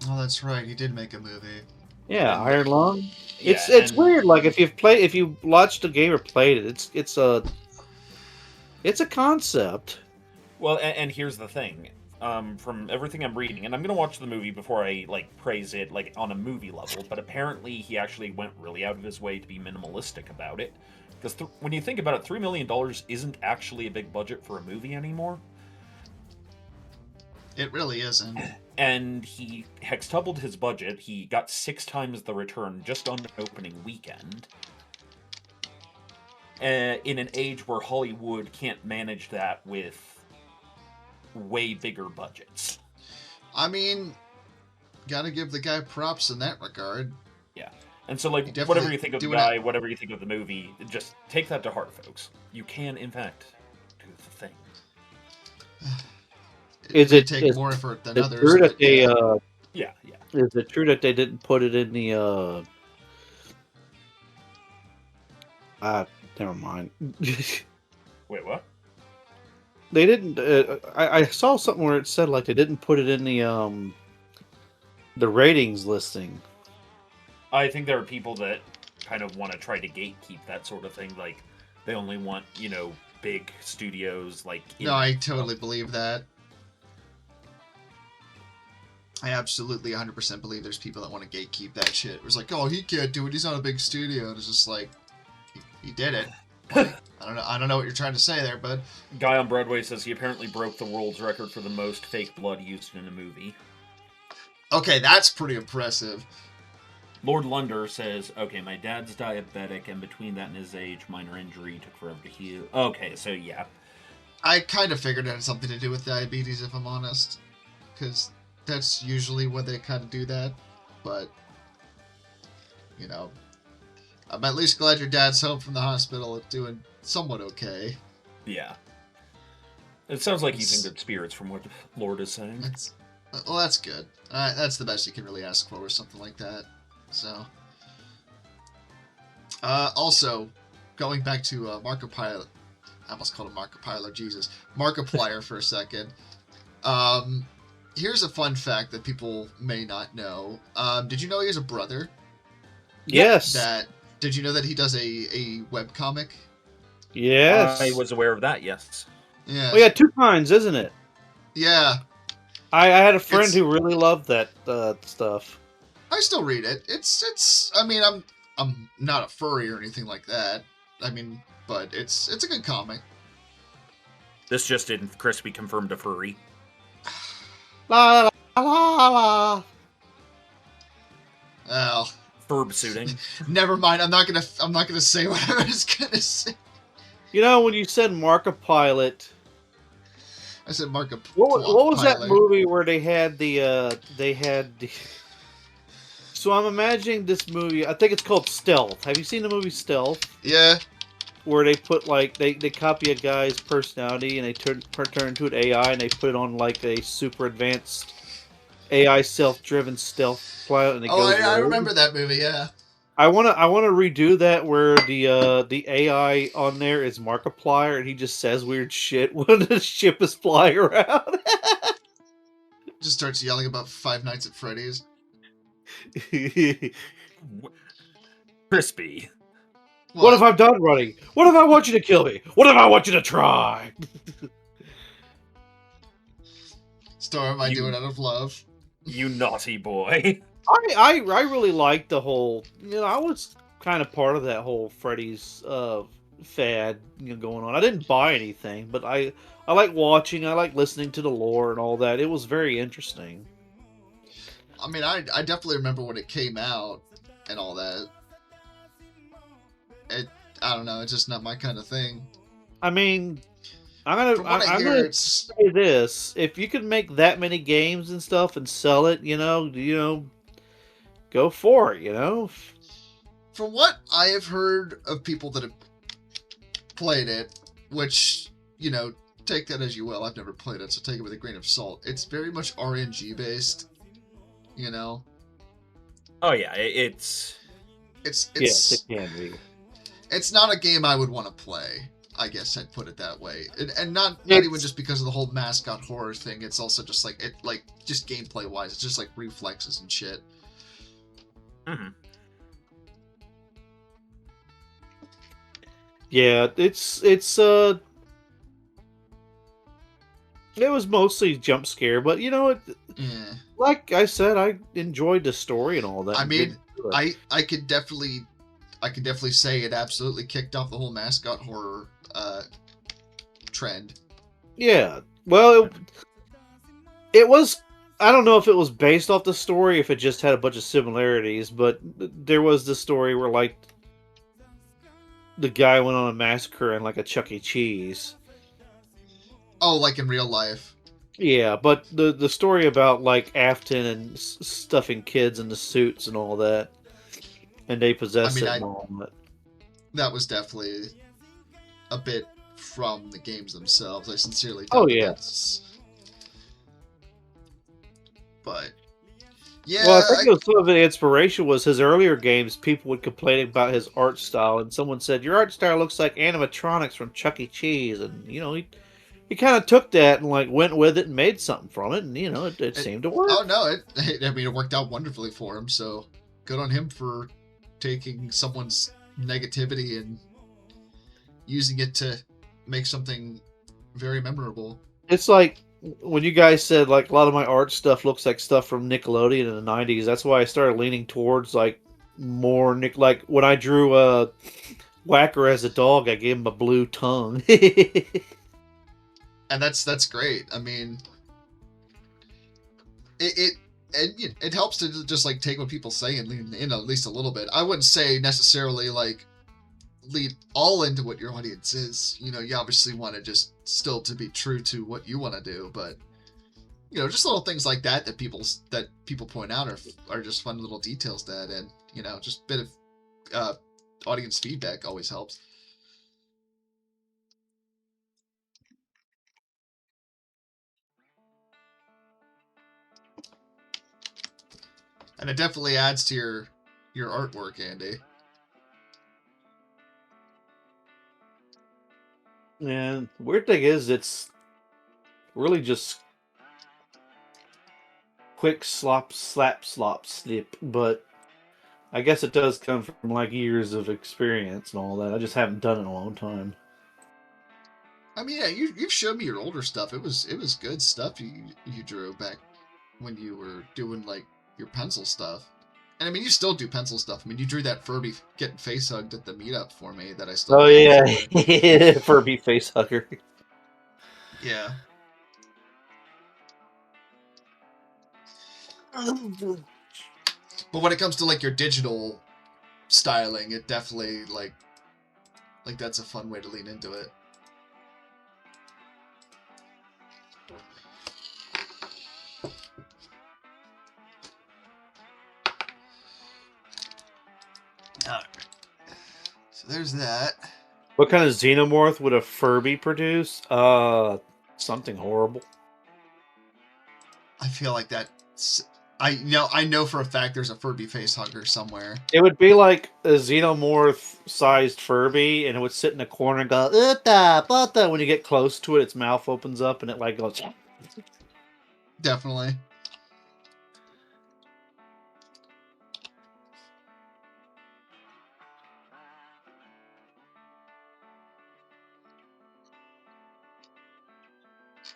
Oh, that's right. He did make a movie. Yeah, Iron Lung. Yeah, It's weird. Like if you watched the game or played it, it's a concept. Well, and here's the thing. From everything I'm reading, and I'm gonna watch the movie before I like praise it like on a movie level. But apparently, he actually went really out of his way to be minimalistic about it. Because when you think about it, $3 million isn't actually a big budget for a movie anymore. It really isn't. And he hextupled his budget. He got 6 times the return just on the opening weekend. In an age where Hollywood can't manage that with way bigger budgets. I mean, gotta give the guy props in that regard. Yeah. And so, like, whatever you think of the guy, whatever you think of the movie, just take that to heart, folks. You can, in fact, do the thing. It take more effort than others? True that they, yeah. Is it true that they didn't put it in the never mind. Wait, what? They didn't. I saw something where it said like they didn't put it in the ratings listing. I think there are people that kind of want to try to gatekeep that sort of thing. Like, they only want, big studios. Like, no, I totally believe that. I absolutely 100% believe there's people that want to gatekeep that shit. It was like, oh, he can't do it. He's not a big studio. And it's just like, he did it. Like, I don't know what you're trying to say there, bud. Guy on Broadway says he apparently broke the world's record for the most fake blood used in a movie. Okay, that's pretty impressive. Lord Lunder says, okay, my dad's diabetic, and between that and his age, minor injury took forever to heal. Okay, so yeah. I kind of figured it had something to do with diabetes, if I'm honest. Because that's usually when they kind of do that. But, I'm at least glad your dad's home from the hospital doing somewhat okay. Yeah. It sounds like he's in good spirits from what Lord is saying. Well, that's good. That's the best you can really ask for with something like that. So, also, going back to Markiplier, I almost called him Markiplier, Jesus. Markiplier for a second. Here's a fun fact that people may not know. Did you know he has a brother? Yes. Did you know that he does a webcomic? Yes. I was aware of that, yes. Yeah. Well, yeah, 2 kinds, isn't it? Yeah. I had a friend who really loved that stuff. I still read it. It's I mean, I'm not a furry or anything like that. I mean, but it's a good comic. This just didn't Krispy confirmed a furry. La la la la. Well, Furb suiting. Never mind. I'm not gonna say what I was gonna say. When you said Markiplier, I said Markiplier. What was that movie where they had the So I'm imagining this movie. I think it's called Stealth. Have you seen the movie Stealth? Yeah. Where they put like they copy a guy's personality and they turn into an AI and they put it on like a super advanced AI self-driven stealth pilot. And it goes I remember that movie. Yeah. I wanna redo that where the AI on there is Markiplier and he just says weird shit when the ship is flying around. Just starts yelling about Five Nights at Freddy's. Crispy. What if I'm done running? What if I want you to kill me? What if I want you to try? Or am I You- doing it out of love? You naughty boy. I really liked the whole. I was kind of part of that whole Freddy's fad going on. I didn't buy anything, but I like watching. I like listening to the lore and all that. It was very interesting. I mean, I definitely remember when it came out and all that. I don't know. It's just not my kind of thing. I mean, From what I I'm hear, gonna it's say this: if you can make that many games and stuff and sell it, go for it. from what I have heard of people that have played it, which take that as you will. I've never played it, so take it with a grain of salt. It's very much RNG based. Oh yeah, it's Yes, it can be. It's not a game I would want to play. I guess I'd put it that way, and not even just because of the whole mascot horror thing. It's also just just gameplay wise, it's just like reflexes and shit. mhm. Yeah, it was mostly jump scare, but Yeah. like I said, I enjoyed the story and all that. I and mean, getting through it. I could definitely say it absolutely kicked off the whole mascot horror trend. Yeah. Well, it was. I don't know if it was based off the story, if it just had a bunch of similarities, but there was this story where like the guy went on a massacre in like a Chuck E. Cheese. Oh, like in real life. Yeah, but the story about like Afton and stuffing kids into suits and all that, and they possess it and all that. That was definitely a bit from the games themselves. I sincerely Oh doubt yeah. that's. But yeah, Well, I think some of the inspiration was his earlier games. People would complain about his art style, and someone said, "Your art style looks like animatronics from Chuck E. Cheese," and he kind of took that and like went with it and made something from it, and it seemed to work. Oh no, it worked out wonderfully for him. So good on him for taking someone's negativity and using it to make something very memorable. It's like when you guys said like a lot of my art stuff looks like stuff from Nickelodeon in the '90s. That's why I started leaning towards like more Nick. Like when I drew Whacker as a dog, I gave him a blue tongue. And that's great. I mean, it helps to just like take what people say and lean in at least a little bit. I wouldn't say necessarily like lead all into what your audience is. You obviously want to just still to be true to what you want to do, but just little things like that people point out are just fun little details that, and just a bit of audience feedback always helps. And it definitely adds to your artwork, Andy. And weird thing is, it's really just quick slap, snip. But I guess it does come from like years of experience and all that. I just haven't done it in a long time. I mean, yeah, you've showed me your older stuff. It was good stuff you drew back when you were doing like your pencil stuff. And I mean, you still do pencil stuff. I mean, you drew that Furby getting face hugged at the meetup for me that I still. Oh yeah, Furby face hugger. Yeah. But when it comes to like your digital styling, it definitely like that's a fun way to lean into it. Alright. So there's that. What kind of xenomorph would a Furby produce? Something horrible. I feel like that's. I know for a fact there's a Furby face hugger somewhere. It would be like a xenomorph-sized Furby, and it would sit in a corner and go "Uta, bata." When you get close to it, its mouth opens up and it like goes. Definitely.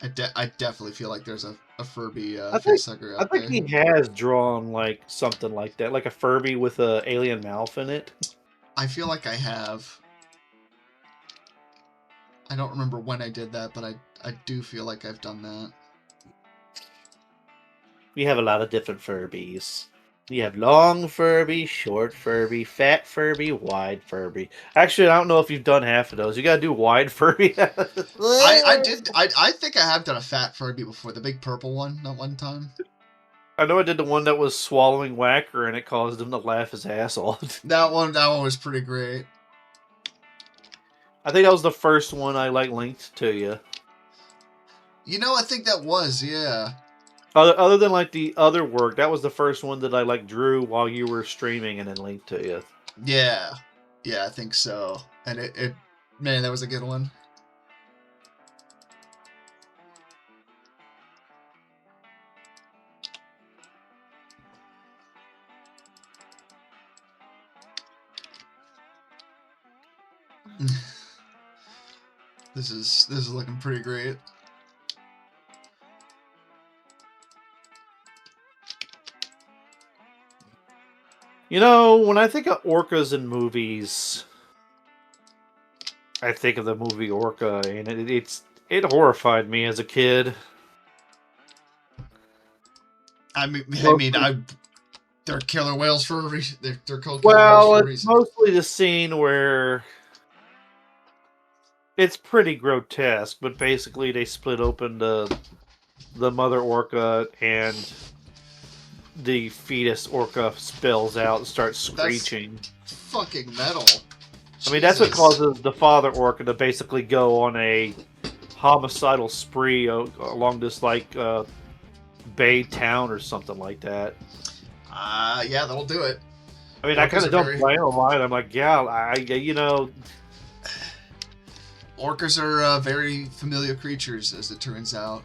I definitely feel like there's a Furby I think facehugger I out think there. he has drawn like something like that, like a Furby with a alien mouth in it. I feel like I have. I don't remember when I did that, but I do feel like I've done that. We have a lot of different Furbies. You have long Furby, short Furby, fat Furby, wide Furby. Actually, I don't know if you've done half of those. You gotta do wide Furby. I think I have done a fat Furby before, the big purple one, not one time. I know I did the one that was swallowing Whacker, and it caused him to laugh his ass off. That one was pretty great. I think that was the first one I linked to you. You know, I think that was, yeah. Other than like the other work, that was the first one that I drew while you were streaming and then linked to you. Yeah. Yeah, I think so. And it man, that was a good one. This is looking pretty great. You know, when I think of orcas in movies, I think of the movie Orca, and it horrified me as a kid. They're killer whales for a reason. They're called killer Well, whales for a it's reason. mostly the scene where it's pretty grotesque, but basically they split open the mother orca and the fetus orca spills out and starts screeching. That's fucking metal. I mean, that's what Jesus. causes the father orca to basically go on a homicidal spree along this bay town or something like that. Yeah, that'll do it. I mean, I kind of don't blame them. I'm like, yeah, you know. Orcas are very familiar creatures, as it turns out.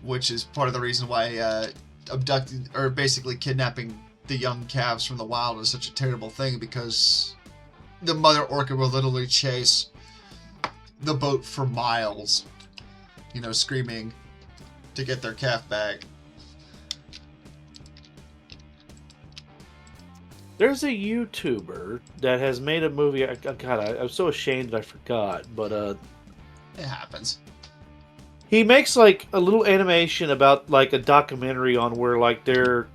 Which is part of the reason why abducting, or basically kidnapping the young calves from the wild is such a terrible thing, because the mother orca will literally chase the boat for miles, you know, screaming to get their calf back. There's a YouTuber that has made a movie. God, I'm so ashamed that I forgot, but It happens. he makes like a little animation about like a documentary on where like they're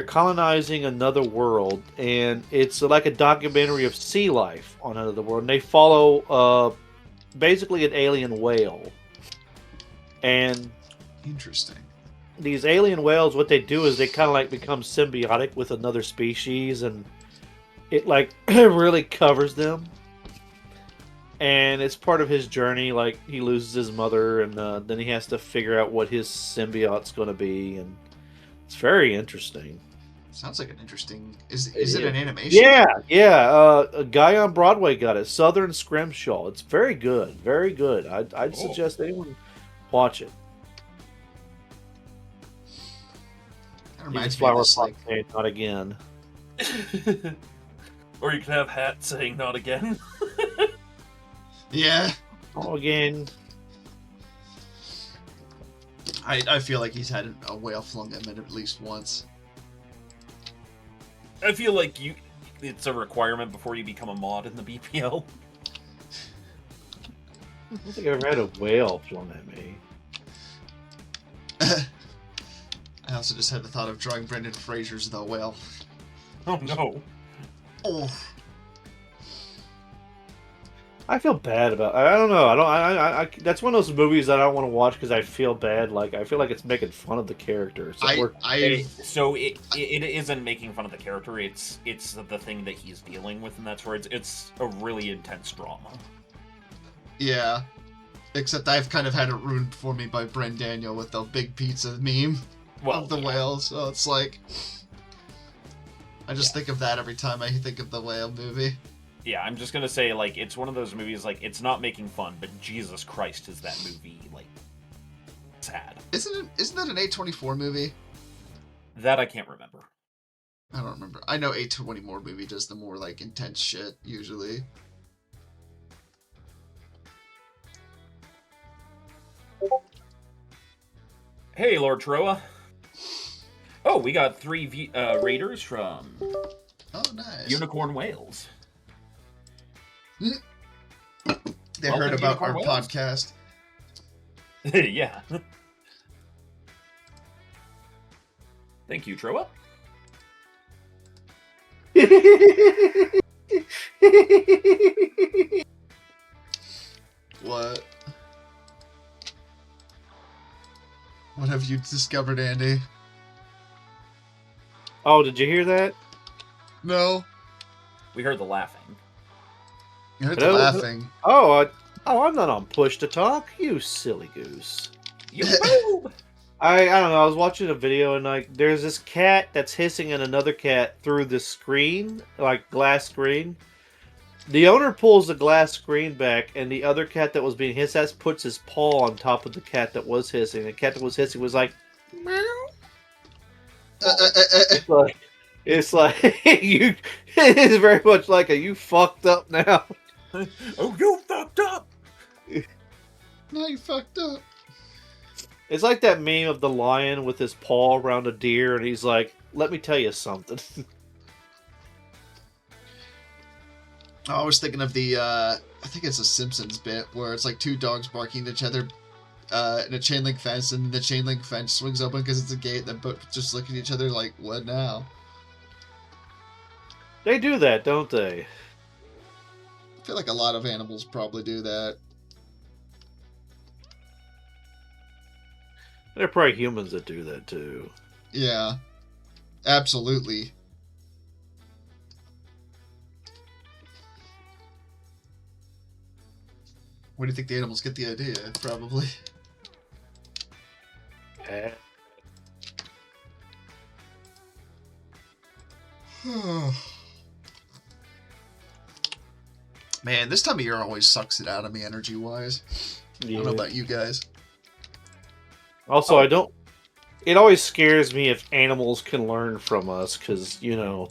colonizing another world, and it's like a documentary of sea life on another world. And they follow basically an alien whale, and Interesting. these alien whales, what they do is they kind of like become symbiotic with another species, and it like really covers them. And it's part of his journey. Like he loses his mother, and then he has to figure out what his symbiote's going to be, and it's very interesting. Sounds like an interesting. Is it an animation? Yeah. A guy on Broadway got it. Southern Scrimshaw. It's very good. Very good. I'd suggest anyone watch it. That reminds me of this, like, saying, not again. Or you can have Hat saying not again. yeah. Oh, again. I feel like he's had a whale flung at him at least once. I feel like it's a requirement before you become a mod in the BPL. I don't think I've ever had a whale flung at me. I also just had the thought of drawing Brendan Fraser's The Whale. Oh no. Oh. I feel bad about. I don't know. I that's one of those movies that I don't want to watch because I feel bad. Like I feel like it's making fun of the character. So it isn't making fun of the character. It's the thing that he's dealing with, and that's where it's a really intense drama. Yeah. Except I've kind of had it ruined for me by Bren Daniel with the big pizza meme of the whale. So it's like, I just think of that every time I think of the whale movie. Yeah, I'm just gonna say, like, it's one of those movies, like, it's not making fun, but Jesus Christ, is that movie, like, sad. Isn't that an A24 movie? That I can't remember. I don't remember. I know A24 movie does the more, like, intense shit, usually. Hey, Lord Troa. Oh, we got 3 raiders from Oh, nice. Unicorn Wales. They Welcome, heard about Unicorn our Wales. podcast. Yeah. Thank you, Troa. What? What have you discovered, Andy? Oh, did you hear that? No. We heard the laughing. You heard the Hello? laughing. I'm not on push to talk. You silly goose. You boob! I don't know. I was watching a video and like there's this cat that's hissing at another cat through the screen, like glass screen. The owner pulls the glass screen back, and the other cat that was being hissed at puts his paw on top of the cat that was hissing. The cat that was hissing was like, meow. It's like you. It's very much like a you fucked up now. Oh, you fucked up! No, you fucked up. It's like that meme of the lion with his paw around a deer, and he's like, "Let me tell you something." I was thinking of the, I think it's a Simpsons bit where it's like 2 dogs barking at each other in a chain link fence, and the chain link fence swings open because it's a gate, and then both just look at each other like, what now? They do that, don't they? I feel like a lot of animals probably do that. There are probably humans that do that too. Yeah. Absolutely. Where do you think the animals get the idea? Probably. Man, this time of year always sucks it out of me energy-wise. I don't know about you guys. Also, I don't. It always scares me if animals can learn from us, because you know.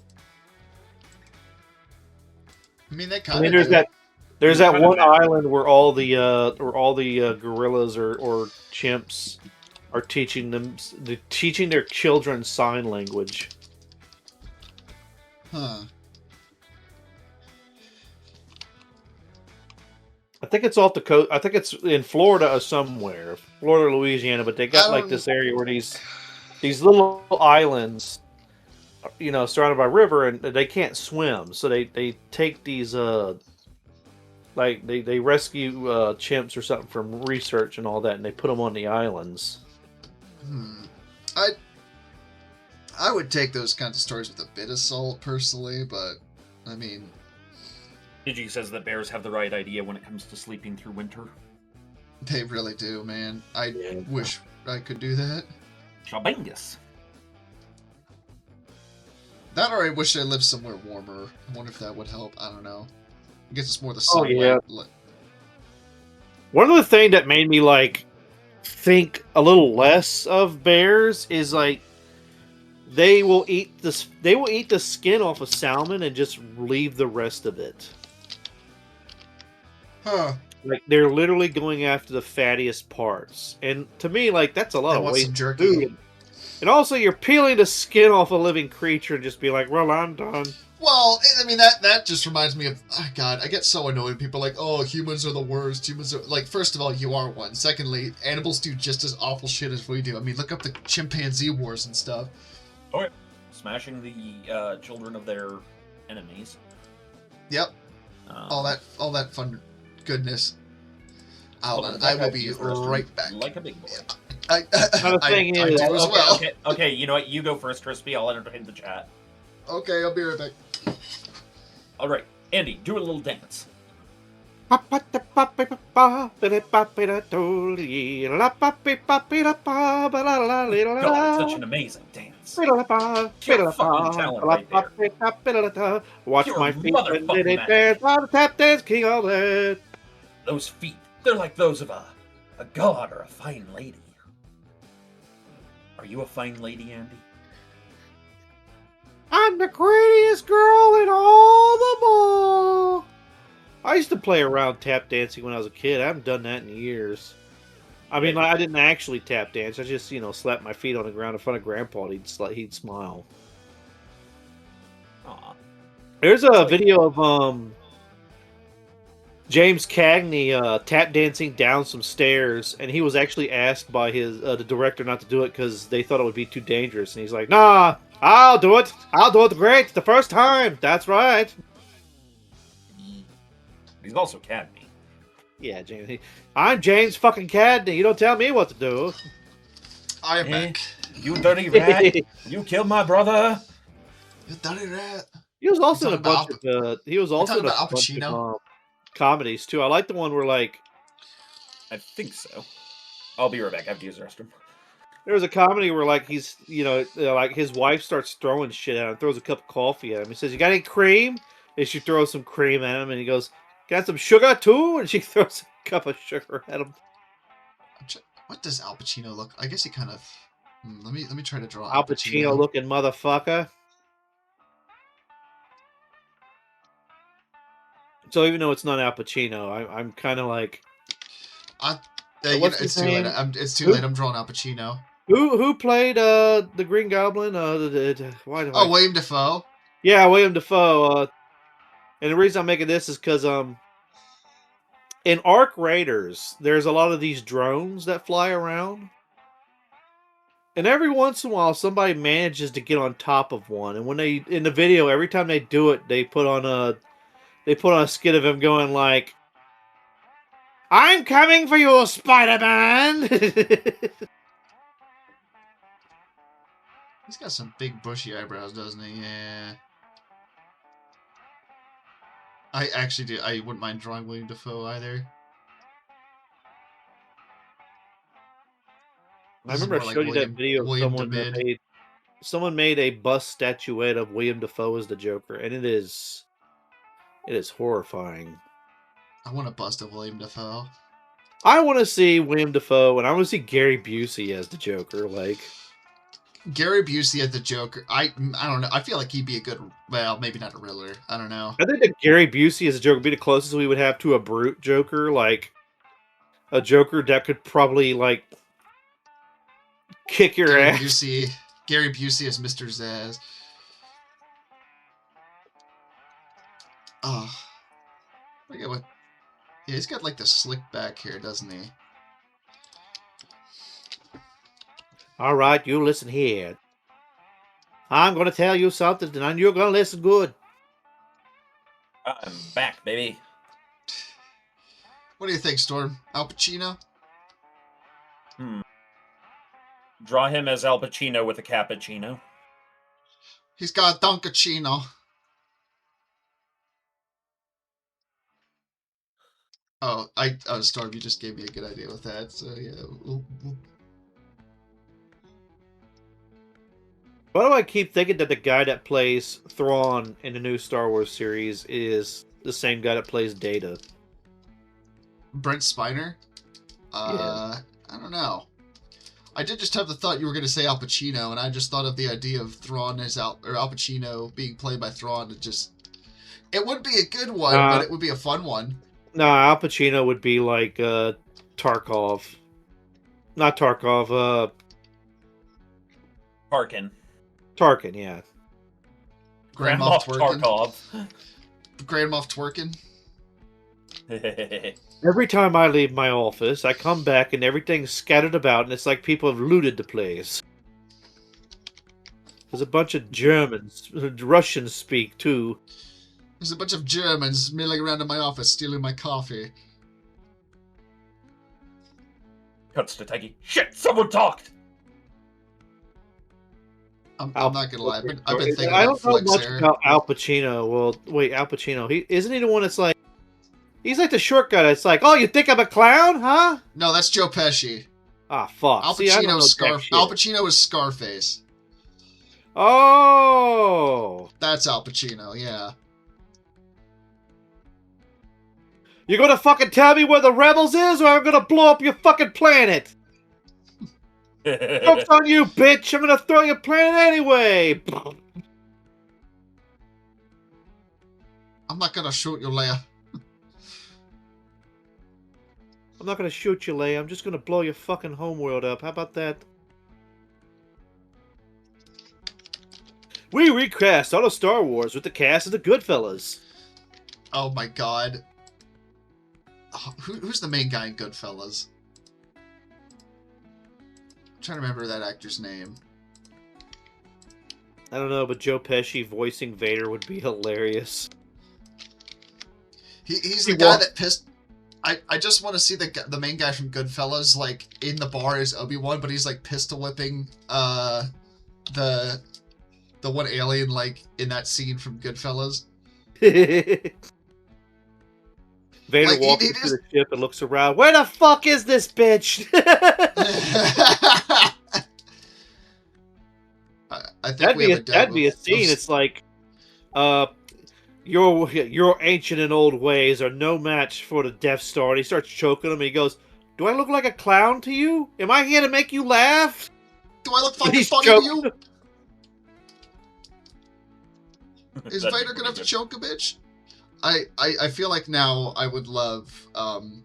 I mean, they I kind mean, of. there's that one island where all the gorillas or chimps are teaching their children sign language. Huh. I think it's off the coast. I think it's in Florida or somewhere, Florida, or Louisiana. But they got like this area where these little islands, you know, surrounded by river, and they can't swim. So they take these like they rescue chimps or something from research and all that, and they put them on the islands. I would take those kinds of stories with a bit of salt, personally, but I mean, Gigi says that bears have the right idea when it comes to sleeping through winter. they really do, man. I wish I could do that. Shabangus. That, or I wish I lived somewhere warmer. I wonder if that would help. I don't know. I guess it's more the Oh, sunlight. yeah. One of the things that made me like think a little less of bears is like they will eat the skin off of salmon and just leave the rest of it. Huh. Like they're literally going after the fattiest parts, and to me, like that's a lot I of want waste some of jerky. food. And also, you're peeling the skin off a living creature and just be like, "Well, I'm done." Well, I mean, that just reminds me of, oh God, I get so annoyed when people are like, oh, humans are the worst. Humans are, like, first of all, you are one. Secondly, animals do just as awful shit as we do. I mean, look up the chimpanzee wars and stuff. Oh, yeah. Smashing the children of their enemies. Yep. All that fun goodness. I will be right back. Like a big boy. I do as well. Okay, you know what? You go first, Crispy. I'll entertain the chat. Okay, I'll be right back. All right, Andy, do a little dance. God, it's such an amazing dance. Pure fucking talent right there. Watch Pure my feet motherfucking when they magic. dance. I'm a tap dance king all that. Those feet, they're like those of a god or a fine lady. Are you a fine lady, Andy? I'm the prettiest girl in all the mall. I used to play around tap dancing when I was a kid. I haven't done that in years. I mean, like, I didn't actually tap dance. I just, slapped my feet on the ground in front of Grandpa. And he'd smile. Aw. There's a video of James Cagney tap dancing down some stairs, and he was actually asked by the director not to do it because they thought it would be too dangerous. And he's like, "Nah, I'll do it. I'll do it great the first time. That's right." He's also Cadney. Yeah, James. I'm James fucking Cagney. You don't tell me what to do. I am back. You dirty rat! You killed my brother. You dirty rat. He was also in a talking bunch about of. He was also in a talking about Al bunch Pacino? of comedies too. I like the one where like I think so. I'll be right back. I have to use the restroom. there was a comedy where like he's like his wife starts throwing shit at him, throws a cup of coffee at him. He says, "You got any cream?" And she throws some cream at him, and he goes, "Got some sugar too?" And she throws a cup of sugar at him. What does Al Pacino look? I guess he kind of. Let me try to draw Al Pacino looking motherfucker. So even though it's not Al Pacino, I'm kind of like, it's too late. It's too late. I'm drawing Al Pacino. Who played the Green Goblin? William Dafoe. Yeah, William Dafoe. And the reason I'm making this is because in Ark Raiders, there's a lot of these drones that fly around. And every once in a while, somebody manages to get on top of one. And when they in the video, every time they do it, they put on a skit of him going like, "I'm coming for you, Spider-Man." He's got some big bushy eyebrows, doesn't he? Yeah. I actually do. I wouldn't mind drawing William Dafoe either. I remember I showed you that video of someone made a bust statuette of William Dafoe as the Joker, and it is horrifying. I want to bust a William Dafoe. I want to see William Dafoe, and I want to see Gary Busey as the Joker. Like Gary Busey as the Joker. I don't know. I feel like he'd be a good. Well, maybe not a Riddler. I don't know. I think that Gary Busey as a Joker would be the closest we would have to a brute Joker, like a Joker that could probably like kick your ass. Gary Busey as Mr. Zaz. Oh, look at what. Yeah, he's got like the slick back hair, doesn't he? All right, you listen here. I'm going to tell you something, and you're going to listen good. I'm back, baby. What do you think, Storm? Al Pacino? Draw him as Al Pacino with a cappuccino. He's got a Dunkachino. Oh, Storm, you just gave me a good idea with that. So yeah. Why do I keep thinking that the guy that plays Thrawn in the new Star Wars series is the same guy that plays Data? Brent Spiner? Yeah. I don't know. I did just have the thought you were going to say Al Pacino, and I just thought of the idea of Thrawn as Al Pacino being played by Thrawn. It would be a good one, but it would be a fun one. No, Al Pacino would be like Tarkov. Not Tarkov, Tarkin. Tarkin, yeah. Grand Moff Tarkov. Grand Moff Twerkin. Every time I leave my office, I come back and everything's scattered about, and it's like people have looted the place. There's a bunch of Germans, Russians speak too. There's a bunch of Germans milling around in my office, stealing my coffee. Cuts to Teggy. Shit, someone talked! I'm not gonna lie. I've been thinking I about don't know much here. about Al Pacino. Well, wait, Al Pacino. Isn't he the one that's like... He's like the short guy that's like, "Oh, you think I'm a clown, huh?" No, that's Joe Pesci. Ah, fuck. Al Pacino is Scarface. Oh! That's Al Pacino, yeah. You gonna fucking tell me where the rebels is, or I'm gonna blow up your fucking planet? Joke's on you, bitch! I'm gonna throw your planet anyway! I'm not gonna shoot you, Leia. I'm not gonna shoot you, Leia. I'm just gonna blow your fucking homeworld up. How about that? We recast all of Star Wars with the cast of the Goodfellas. Oh my god. Oh, who's the main guy in Goodfellas? I'm trying to remember that actor's name. I don't know, but Joe Pesci voicing Vader would be hilarious. He's the guy that pissed... I just want to see the main guy from Goodfellas, like, in the bar as Obi-Wan, but he's, like, pistol whipping, the one alien, like, in that scene from Goodfellas. Vader Like, walks into the ship and looks around. Where the fuck is this bitch? I think that'd be a scene. It's like, your ancient and old ways are no match for the Death Star. And he starts choking him. And he goes, "Do I look like a clown to you? Am I here to make you laugh? Do I look fucking funny to you? Is Vader gonna have to choke a bitch?" I feel like now I would love,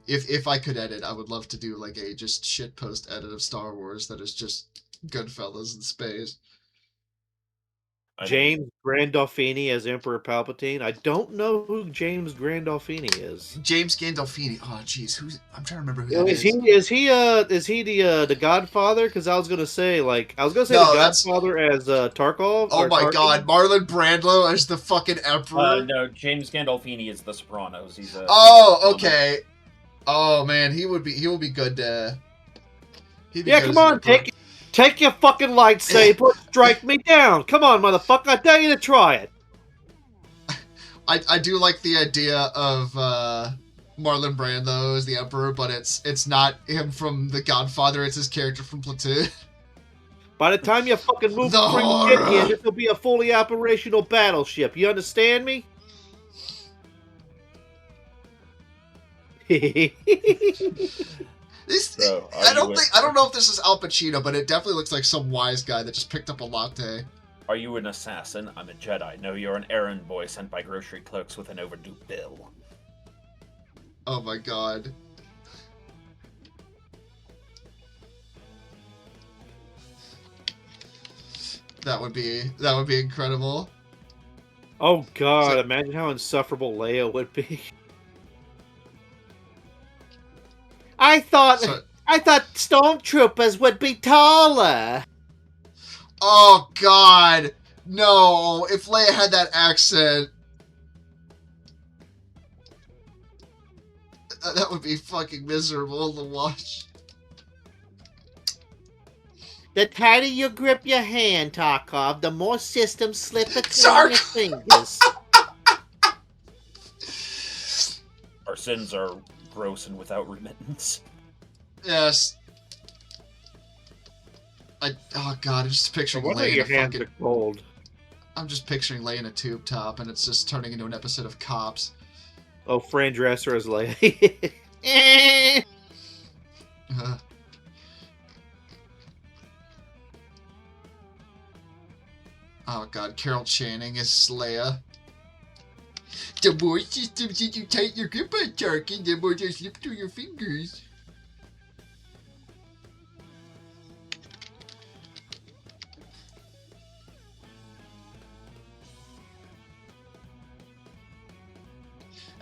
if I could edit, I would love to do like a just shitpost edit of Star Wars that is just Goodfellas in space. James Gandolfini as Emperor Palpatine. I don't know who James Gandolfini is. James Gandolfini. Oh, jeez, I'm trying to remember who that is. Is he the Godfather? Because I was gonna say the Godfather as Tarkov. Oh my God, Marlon Brando as the fucking Emperor. No, James Gandolfini is the Sopranos. He's a. Oh, okay. Oh man, he would be good to. Yeah, come on, Take your fucking lightsaber, strike me down. Come on, motherfucker, I dare you to try it. I do like the idea of Marlon Brando as the Emperor, but it's not him from The Godfather, it's his character from Platoon. By the time you fucking move the ship here, this will be a fully operational battleship. You understand me? I don't know if this is Al Pacino, but it definitely looks like some wise guy that just picked up a latte. Are you an assassin? I'm a Jedi. No, you're an errand boy sent by grocery clerks with an overdue bill. Oh my God. That would be incredible. Oh God, imagine how insufferable Leia would be. I thought stormtroopers would be taller. Oh God, no! If Leia had that accent, that would be fucking miserable to watch. The tighter you grip your hand, Tarkov, the more systems slip between your fingers. Our sins are gross and without remittance. Yes. Oh God, I'm just picturing Leia your hands are cold. I'm just picturing Leia in a tube top, and it's just turning into an episode of Cops. Oh, Fran Dresser as Leia. Oh God, Carol Channing is Leia. The more systems that you tighten your grip on, Tarkin, the more they slip through your fingers.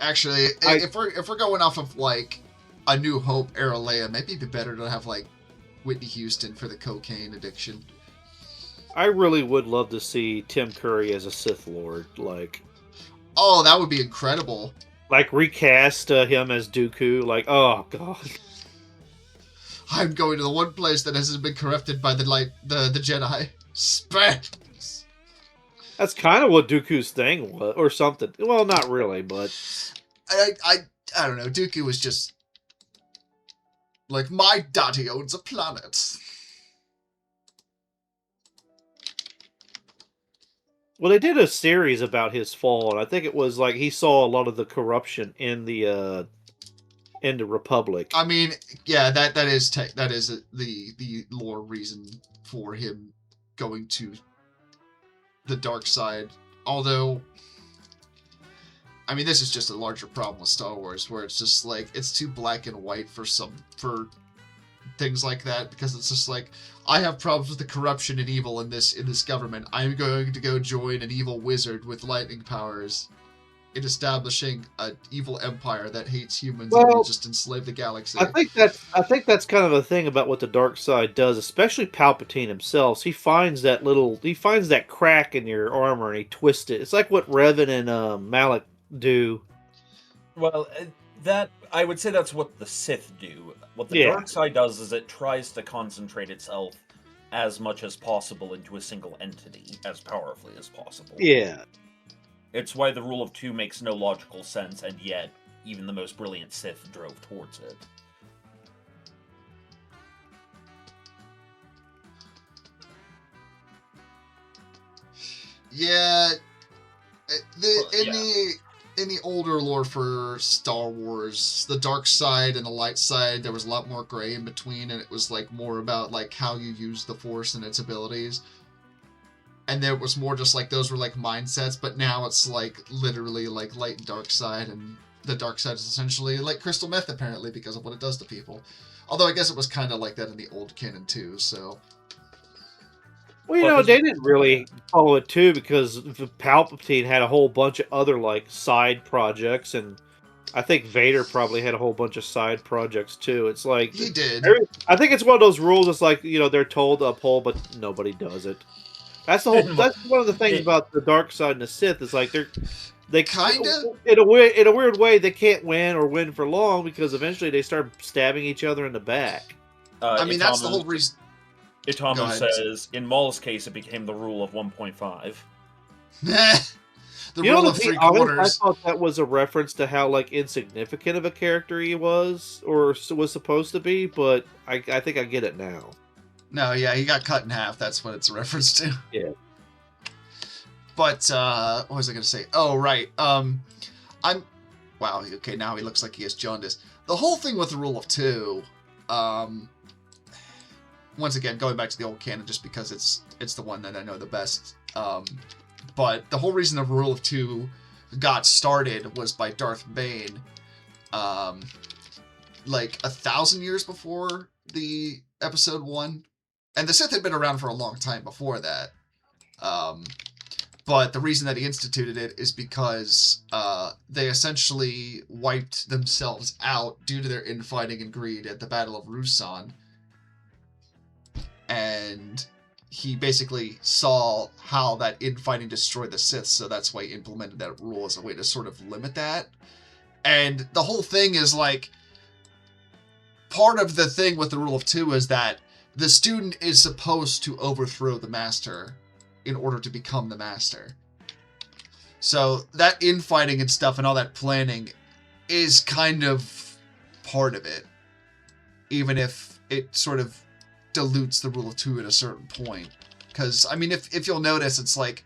Actually, if we're going off of like a New Hope era Leia, maybe it'd be better to have like Whitney Houston for the cocaine addiction. I really would love to see Tim Curry as a Sith Lord, like. Oh, that would be incredible. Like recast him as Dooku, like, oh God. I'm going to the one place that hasn't been corrupted by the Jedi. Space. That's kind of what Dooku's thing was, or something. Well, not really, but I don't know. Dooku was just like, my daddy owns a planet. Well, they did a series about his fall, and I think it was like he saw a lot of the corruption in the Republic. I mean, yeah, that is the lore reason for him going to the dark side. Although, I mean, this is just a larger problem with Star Wars, where it's just like it's too black and white for things like that, because it's just like, I have problems with the corruption and evil in this government. I'm going to go join an evil wizard with lightning powers in establishing an evil empire that hates humans and will just enslave the galaxy. I think that's kind of a thing about what the dark side does, especially Palpatine himself. He finds that crack in your armor and he twists it. It's like what Revan and Malak do. Well, that I would say that's what the Sith do. What the dark side does is it tries to concentrate itself as much as possible into a single entity, as powerfully as possible. Yeah. It's why the rule of two makes no logical sense, and yet even the most brilliant Sith drove towards it. Yeah, in the older lore for Star Wars, the dark side and the light side, there was a lot more gray in between, and it was like more about like how you use the Force and its abilities. And there was more just like those were like mindsets, but now it's like literally like light and dark side, and the dark side is essentially like crystal meth apparently because of what it does to people. Although I guess it was kind of like that in the old canon too, so. Well, they didn't really follow it too, because the Palpatine had a whole bunch of other like side projects, and I think Vader probably had a whole bunch of side projects too. It's like he did. I think it's one of those rules. It's like, they're told to uphold, but nobody does it. That's the whole. That's one of the things about the dark side and the Sith. Is like they kind of in a weird way they can't win for long, because eventually they start stabbing each other in the back. I mean, that's the whole reason. Itomo says, in Maul's case, it became the rule of 1.5. The rule of 3/4. I thought that was a reference to how like insignificant of a character he was, or was supposed to be, but I think I get it now. No, yeah, he got cut in half. That's what it's a reference to. Yeah. But what was I going to say? Oh, right. Wow. Okay, now he looks like he has jaundice. The whole thing with the rule of two. Once again, going back to the old canon, just because it's the one that I know the best. But the whole reason the rule of two got started was by Darth Bane, like 1,000 years before the episode 1. And the Sith had been around for a long time before that. But the reason that he instituted it is because they essentially wiped themselves out due to their infighting and greed at the Battle of Ruusan. And he basically saw how that infighting destroyed the Sith, so that's why he implemented that rule as a way to sort of limit that. And the whole thing is like, part of the thing with the rule of two is that the student is supposed to overthrow the master in order to become the master. So that infighting and stuff and all that planning is kind of part of it, even if it sort of dilutes the rule of two at a certain point. Because, I mean, if you'll notice, it's like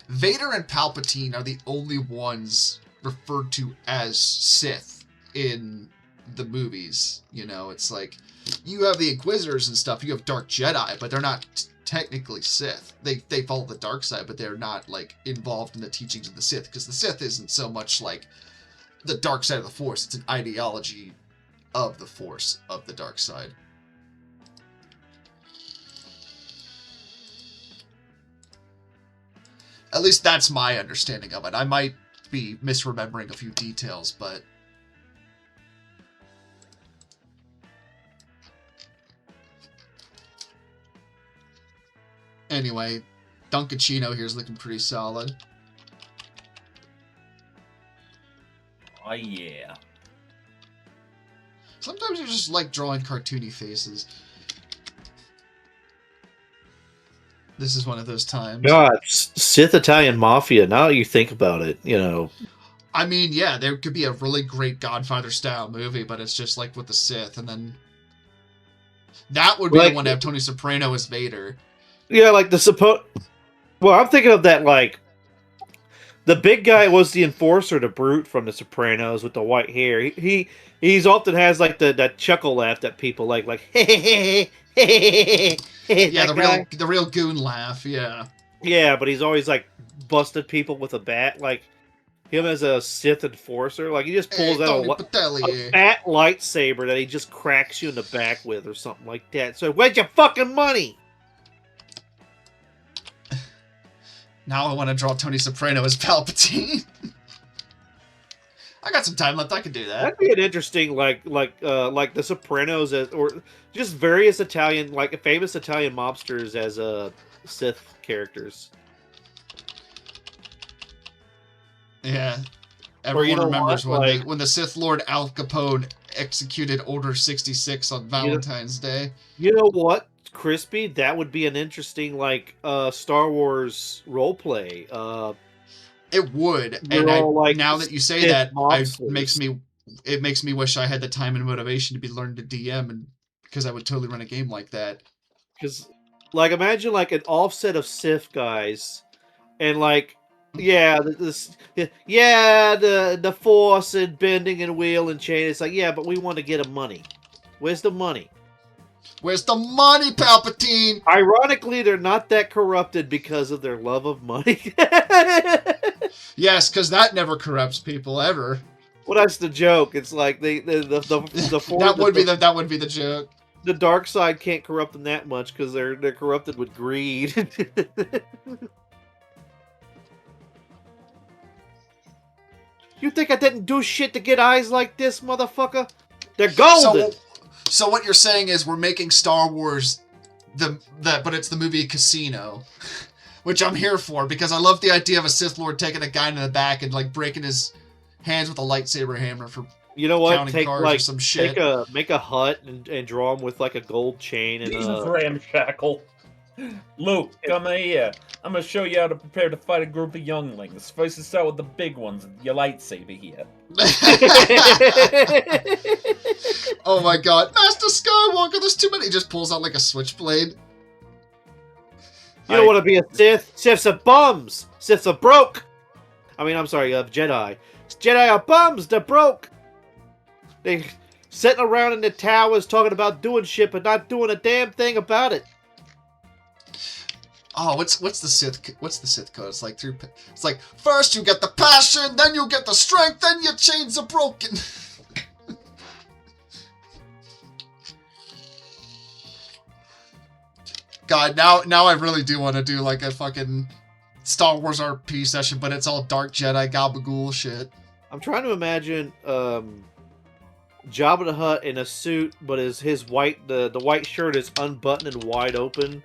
Vader and Palpatine are the only ones referred to as Sith in the movies. It's like, you have the Inquisitors and stuff, you have Dark Jedi, but they're not technically Sith. They follow the dark side, but they're not, like, involved in the teachings of the Sith, because the Sith isn't so much like the dark side of the Force, it's an ideology of the Force, of the dark side. At least that's my understanding of it. I might be misremembering a few details, but... Anyway, Dunkachino here's looking pretty solid. Oh, yeah. Sometimes you just like drawing cartoony faces. This is one of those times. God, Sith Italian Mafia, now you think about it, I mean, yeah, there could be a really great Godfather-style movie, but it's just like with the Sith, and then... That would be the one to have Tony Soprano as Vader. Yeah, like Well, I'm thinking of that, like... The big guy was the enforcer, the brute from The Sopranos with the white hair. He's often has, like, that chuckle laugh that people like, hey, yeah, the real goon laugh, yeah. Yeah, but he's always, like, busted people with a bat. Like, him as a Sith enforcer. Like he just pulls out Tony a Patelli. fat lightsaber that he just cracks you in the back with, or something like that. So where's your fucking money? Now I want to draw Tony Soprano as Palpatine. I got some time left. I could do that. That'd be an interesting, like the Sopranos, or just various Italian, like famous Italian mobsters as Sith characters. Yeah. Or you Everyone know remembers what? when, Like- when the Sith Lord Al Capone executed Order 66 on Valentine's Day. You know what, Krispy? That would be an interesting, like, Star Wars roleplay. It would, You're and all, like, now that you say Sith that, mobsters. it makes me wish I had the time and motivation to be learning to DM, and because I would totally run a game like that. Because, like, imagine like an offset of Sith guys, and like, yeah, the Force and bending and wheel and chain. It's like, yeah, but we want to get him money. Where's the money? Where's the money, Palpatine? Ironically, they're not that corrupted because of their love of money. Yes, because that never corrupts people ever. Well, that's the joke. It's like the Force, that would be the joke. the dark side can't corrupt them that much because they're corrupted with greed. You think I didn't do shit to get eyes like this, motherfucker? They're golden. So what you're saying is we're making Star Wars but it's the movie Casino, which I'm here for because I love the idea of a Sith Lord taking a guy in the back and like breaking his hands with a lightsaber hammer for You know what? counting Take cards like or some shit. make a hut and draw him with like a gold chain and Jesus ramshackle. Luke, come here. I'm gonna show you how to prepare to fight a group of younglings. First, start with the big ones. Your lightsaber here. Oh my god, Master Skywalker, there's too many. He just pulls out like a switchblade. You don't want to be a Sith. Siths are bums. Siths are broke. I mean, I'm sorry, Jedi. Jedi are bums. They're broke. They sitting around in the towers talking about doing shit, but not doing a damn thing about it. Oh, what's the Sith code? It's like it's like first you get the passion, then you get the strength, then your chains are broken. God, now I really do want to do like a fucking Star Wars RP session, but it's all Dark Jedi gabagool shit. I'm trying to imagine Jabba the Hutt in a suit, but his white the white shirt is unbuttoned and wide open.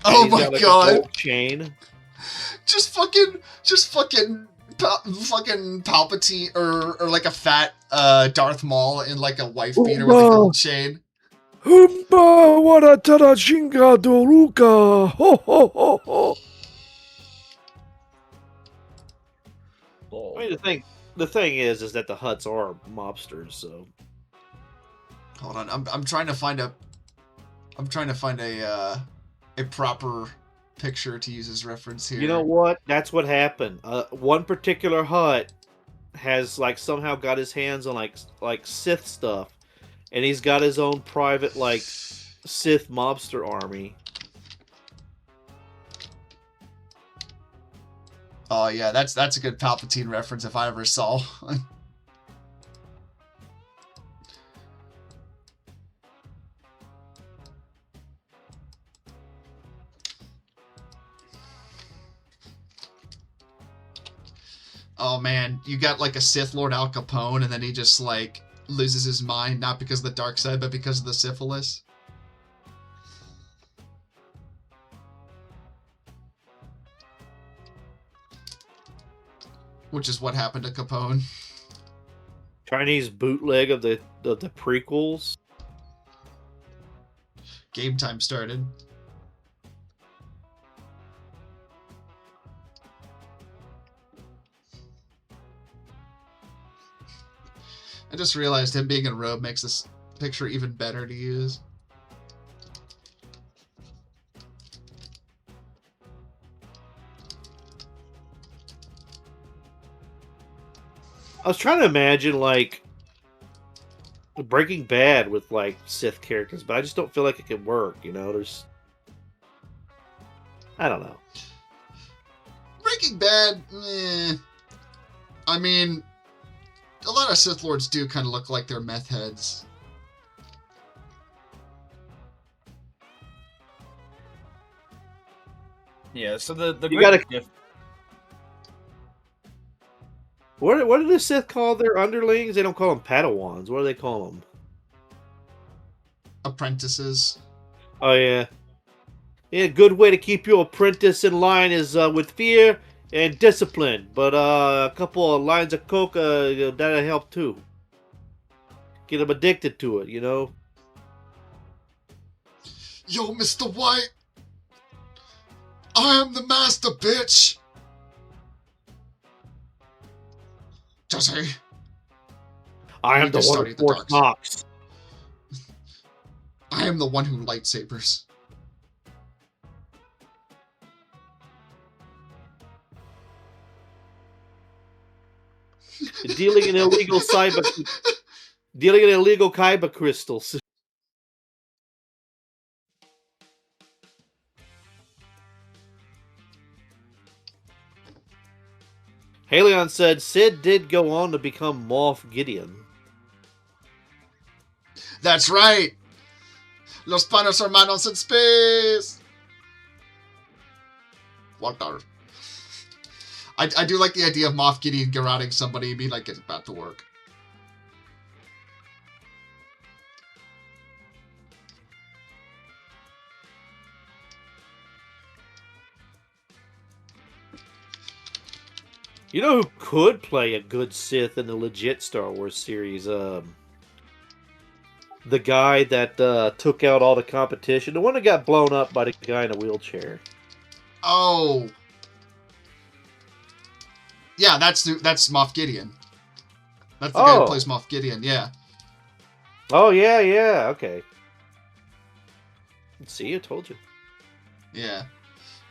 Oh He's my got, like, god! a gold chain. Just fucking Palpatine or like a fat Darth Maul in like a wife beater with a gold chain. Humba waratara shinga doruka. Ho ho ho ho. I mean, the thing is that the Hutts are mobsters, so. Hold on, I'm trying to find a proper picture to use as reference here. You know what? That's what happened. One particular Hutt has like somehow got his hands on like Sith stuff, and he's got his own private like Sith mobster army. Oh yeah, that's a good Palpatine reference if I ever saw one. Oh man, you got like a Sith Lord Al Capone, and then he just like loses his mind, not because of the dark side, but because of the syphilis. Which is what happened to Capone. Chinese bootleg of the prequels. Game time started. I just realized him being in a robe makes this picture even better to use. I was trying to imagine like Breaking Bad with like Sith characters, but I just don't feel like it could work. You know, I don't know. Breaking Bad, I mean, a lot of Sith Lords do kind of look like they're meth heads. Yeah, so the You great gotta- gift. What do the Sith call their underlings? They don't call them Padawans. What do they call them? Apprentices. Oh yeah. Yeah, a good way to keep your apprentice in line is with fear and discipline. But a couple of lines of coke, that'll help too. Get them addicted to it, you know? Yo, Mr. White! I am the master, bitch! Jesse. I am need the to one study who the force dark knocks. I am the one who lightsabers. Dealing in illegal dealing in illegal kyber crystals. Halion said Sid did go on to become Moff Gideon. That's right! Los panos hermanos in space! What the... I do like the idea of Moff Gideon garroting somebody and being like, it's about to work. You know who could play a good Sith in the legit Star Wars series? The guy that took out all the competition. The one that got blown up by the guy in a wheelchair. Oh. Yeah, that's Moff Gideon. That's the guy who plays Moff Gideon, yeah. Oh, yeah, okay. See, I told you. Yeah.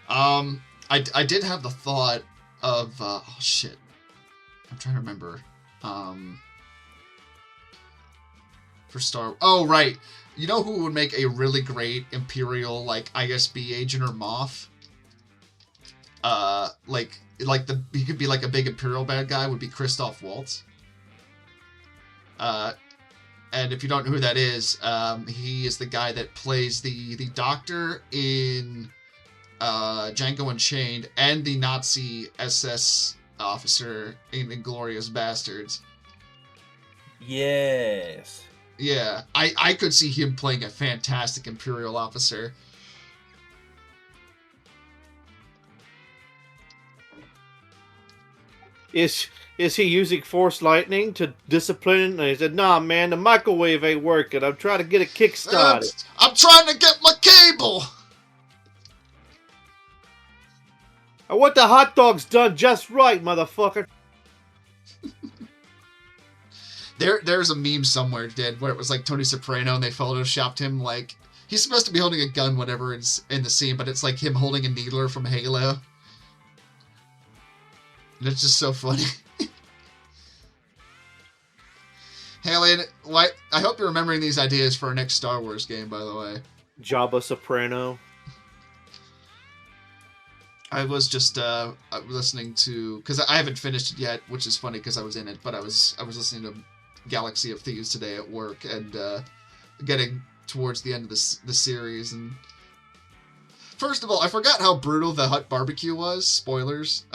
I did have the thought of, oh shit. I'm trying to remember. Oh, right. You know who would make a really great Imperial, like, ISB agent or Moff? He could be like a big Imperial bad guy, would be Christoph Waltz. And if you don't know who that is, he is the guy that plays the doctor in Django Unchained and the Nazi SS officer in Inglourious Bastards. Yes. Yeah, I could see him playing a fantastic Imperial officer. Is he using Force Lightning to discipline? And he said, nah, man, the microwave ain't working. I'm trying to get a kick started. I'm trying to get my cable! I want the hot dogs done just right, motherfucker. There's a meme somewhere, where it was like Tony Soprano and they photoshopped him like... He's supposed to be holding a gun, whatever, is in the scene, but it's like him holding a needler from Halo. And it's just so funny. Haley, I hope you're remembering these ideas for our next Star Wars game, by the way. Jabba Soprano. I was just listening to... Because I haven't finished it yet, which is funny because I was in it, but I was listening to Galaxy of Thieves today at work, and getting towards the end of the series, and... First of all, I forgot how brutal the Hut Barbecue was. Spoilers.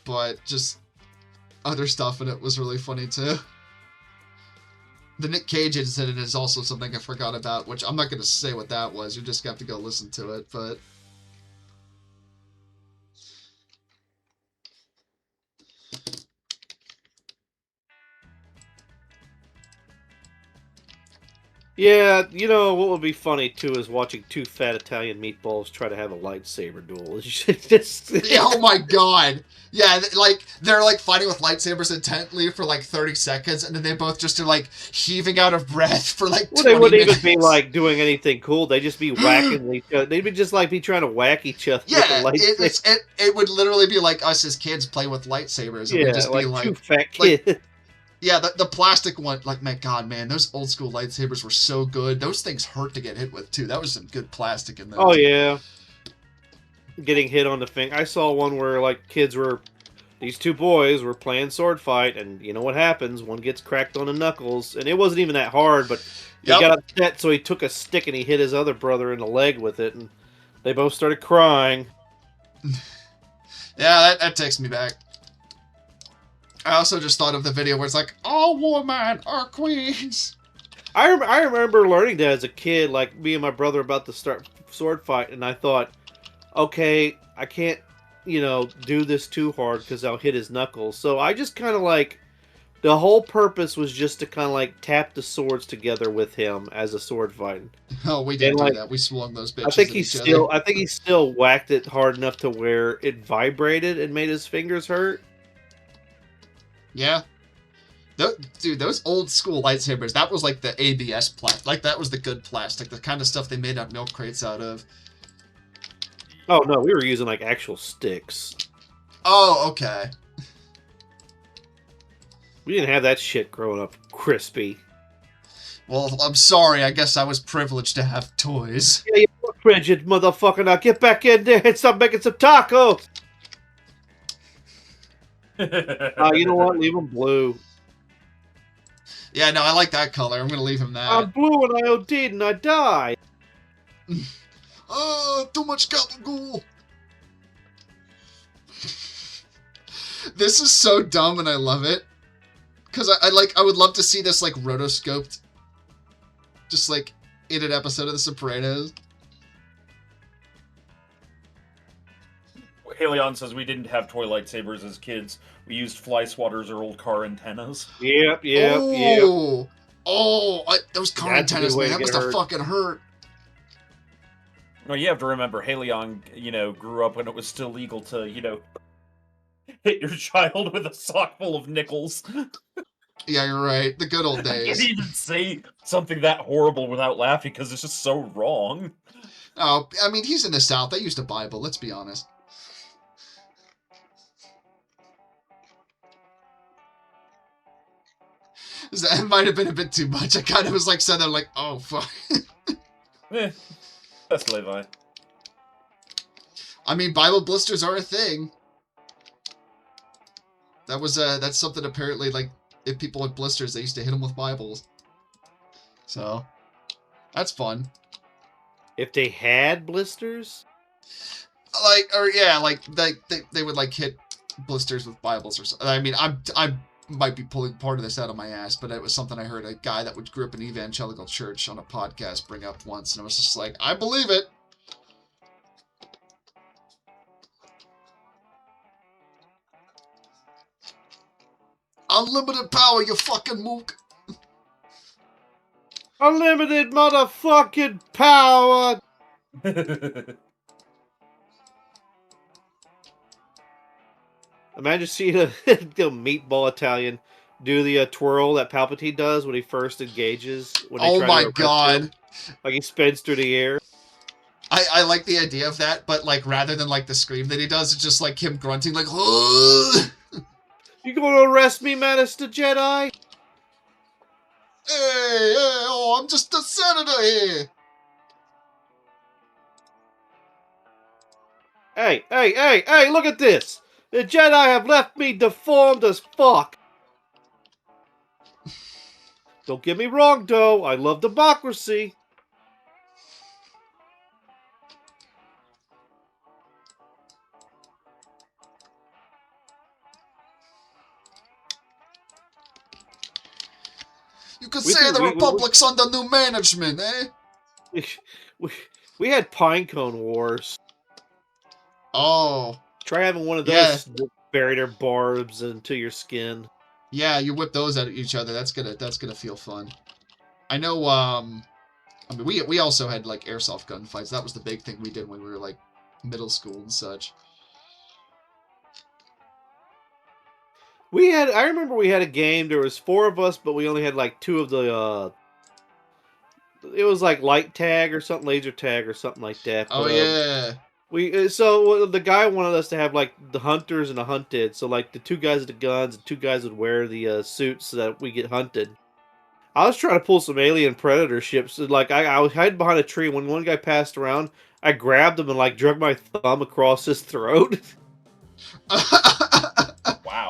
But just other stuff in it was really funny too. The Nick Cage incident is also something I forgot about, which I'm not going to say what that was. You just have to go listen to it, but... Yeah, you know what would be funny too is watching two fat Italian meatballs try to have a lightsaber duel. Yeah, oh my god! Yeah, they're like fighting with lightsabers intently for like 30 seconds, and then they both just are like heaving out of breath for like 20 they wouldn't minutes. even be like doing anything cool. They'd just be whacking each other. They'd be just like be trying to whack each other. Yeah, with the lightsaber. it would literally be like us as kids playing with lightsabers. And Yeah, we'd just be like two fat kids. Like, yeah, the plastic one, like, my god, man, those old school lightsabers were so good. Those things hurt to get hit with, too. That was some good plastic in those. Oh, yeah. Getting hit on the finger. I saw one where, like, kids were... these two boys were playing sword fight, and you know what happens? One gets cracked on the knuckles, and it wasn't even that hard, but he Yep. got upset, so he took a stick and he hit his other brother in the leg with it, and they both started crying. Yeah, that takes me back. I also just thought of the video where it's like, all women are queens. I remember learning that as a kid, like me and my brother about to start sword fight, and I thought, okay, I can't, do this too hard because I'll hit his knuckles. So I just kind of like, the whole purpose was just to kind of like tap the swords together with him as a sword fight. Oh, we didn't do that. We swung those bitches. I think he still whacked it hard enough to where it vibrated and made his fingers hurt. Yeah. Dude, those old school lightsabers, that was like the ABS plastic. Like, that was the good plastic. The kind of stuff they made milk crates out of. Oh, no, we were using, like, actual sticks. Oh, okay. We didn't have that shit growing up, Krispy. Well, I'm sorry. I guess I was privileged to have toys. Yeah, you frigid motherfucker. Now get back in there and stop making some tacos. You know what? Leave them blue. Yeah, no, I like that color. I'm going to leave him that. I'm blue and I OD'd and I died. Oh, too much gabagool. This is so dumb and I love it. Because I would love to see this, like, rotoscoped. Just, like, in an episode of The Sopranos. Haleon says we didn't have toy lightsabers as kids. We used fly swatters or old car antennas. Yep. Oh, those car antennas, man, that must have fucking hurt. Well, you have to remember, Haleon, grew up when it was still legal to, hit your child with a sock full of nickels. Yeah, you're right. The good old days. I can't even say something that horrible without laughing because it's just so wrong. Oh, I mean, he's in the South. They used a Bible, let's be honest. That might have been a bit too much. I kind of was like, said that, like, oh, fuck. That's Levi. I mean, Bible blisters are a thing. That's something apparently, like, if people had blisters, they used to hit them with Bibles. So, that's fun. If they had blisters? They would, like, hit blisters with Bibles or something. I mean, I might be pulling part of this out of my ass, but it was something I heard a guy that grew up in evangelical church on a podcast bring up once, and I was just like, I believe it. Unlimited power, you fucking mook. Unlimited motherfucking power! Imagine seeing a meatball Italian do the twirl that Palpatine does when he first engages. When they oh my god. Him. Like he spins through the air. I like the idea of that, but like rather than like the scream that he does, it's just like him grunting like, You gonna arrest me, Master Jedi? Hey, I'm just a senator here. Hey, look at this. The Jedi have left me deformed as fuck. Don't get me wrong, though. I love democracy. You could say the Republic's under new management, eh? We had pinecone wars. Oh. Try having one of those bury their barbs into your skin. Yeah, you whip those at each other. That's gonna feel fun. I know. I mean, we also had like airsoft gunfights. That was the big thing we did when we were like middle school and such. I remember we had a game. There was 4 of us, but we only had like 2 of the. It was like light tag or something, laser tag or something like that. Oh yeah. So the guy wanted us to have like the hunters and the hunted. So like the 2 guys with the guns, and 2 guys would wear the suits so that we get hunted. I was trying to pull some alien predator ships. Like I was hiding behind a tree. When one guy passed around, I grabbed him and like drug my thumb across his throat.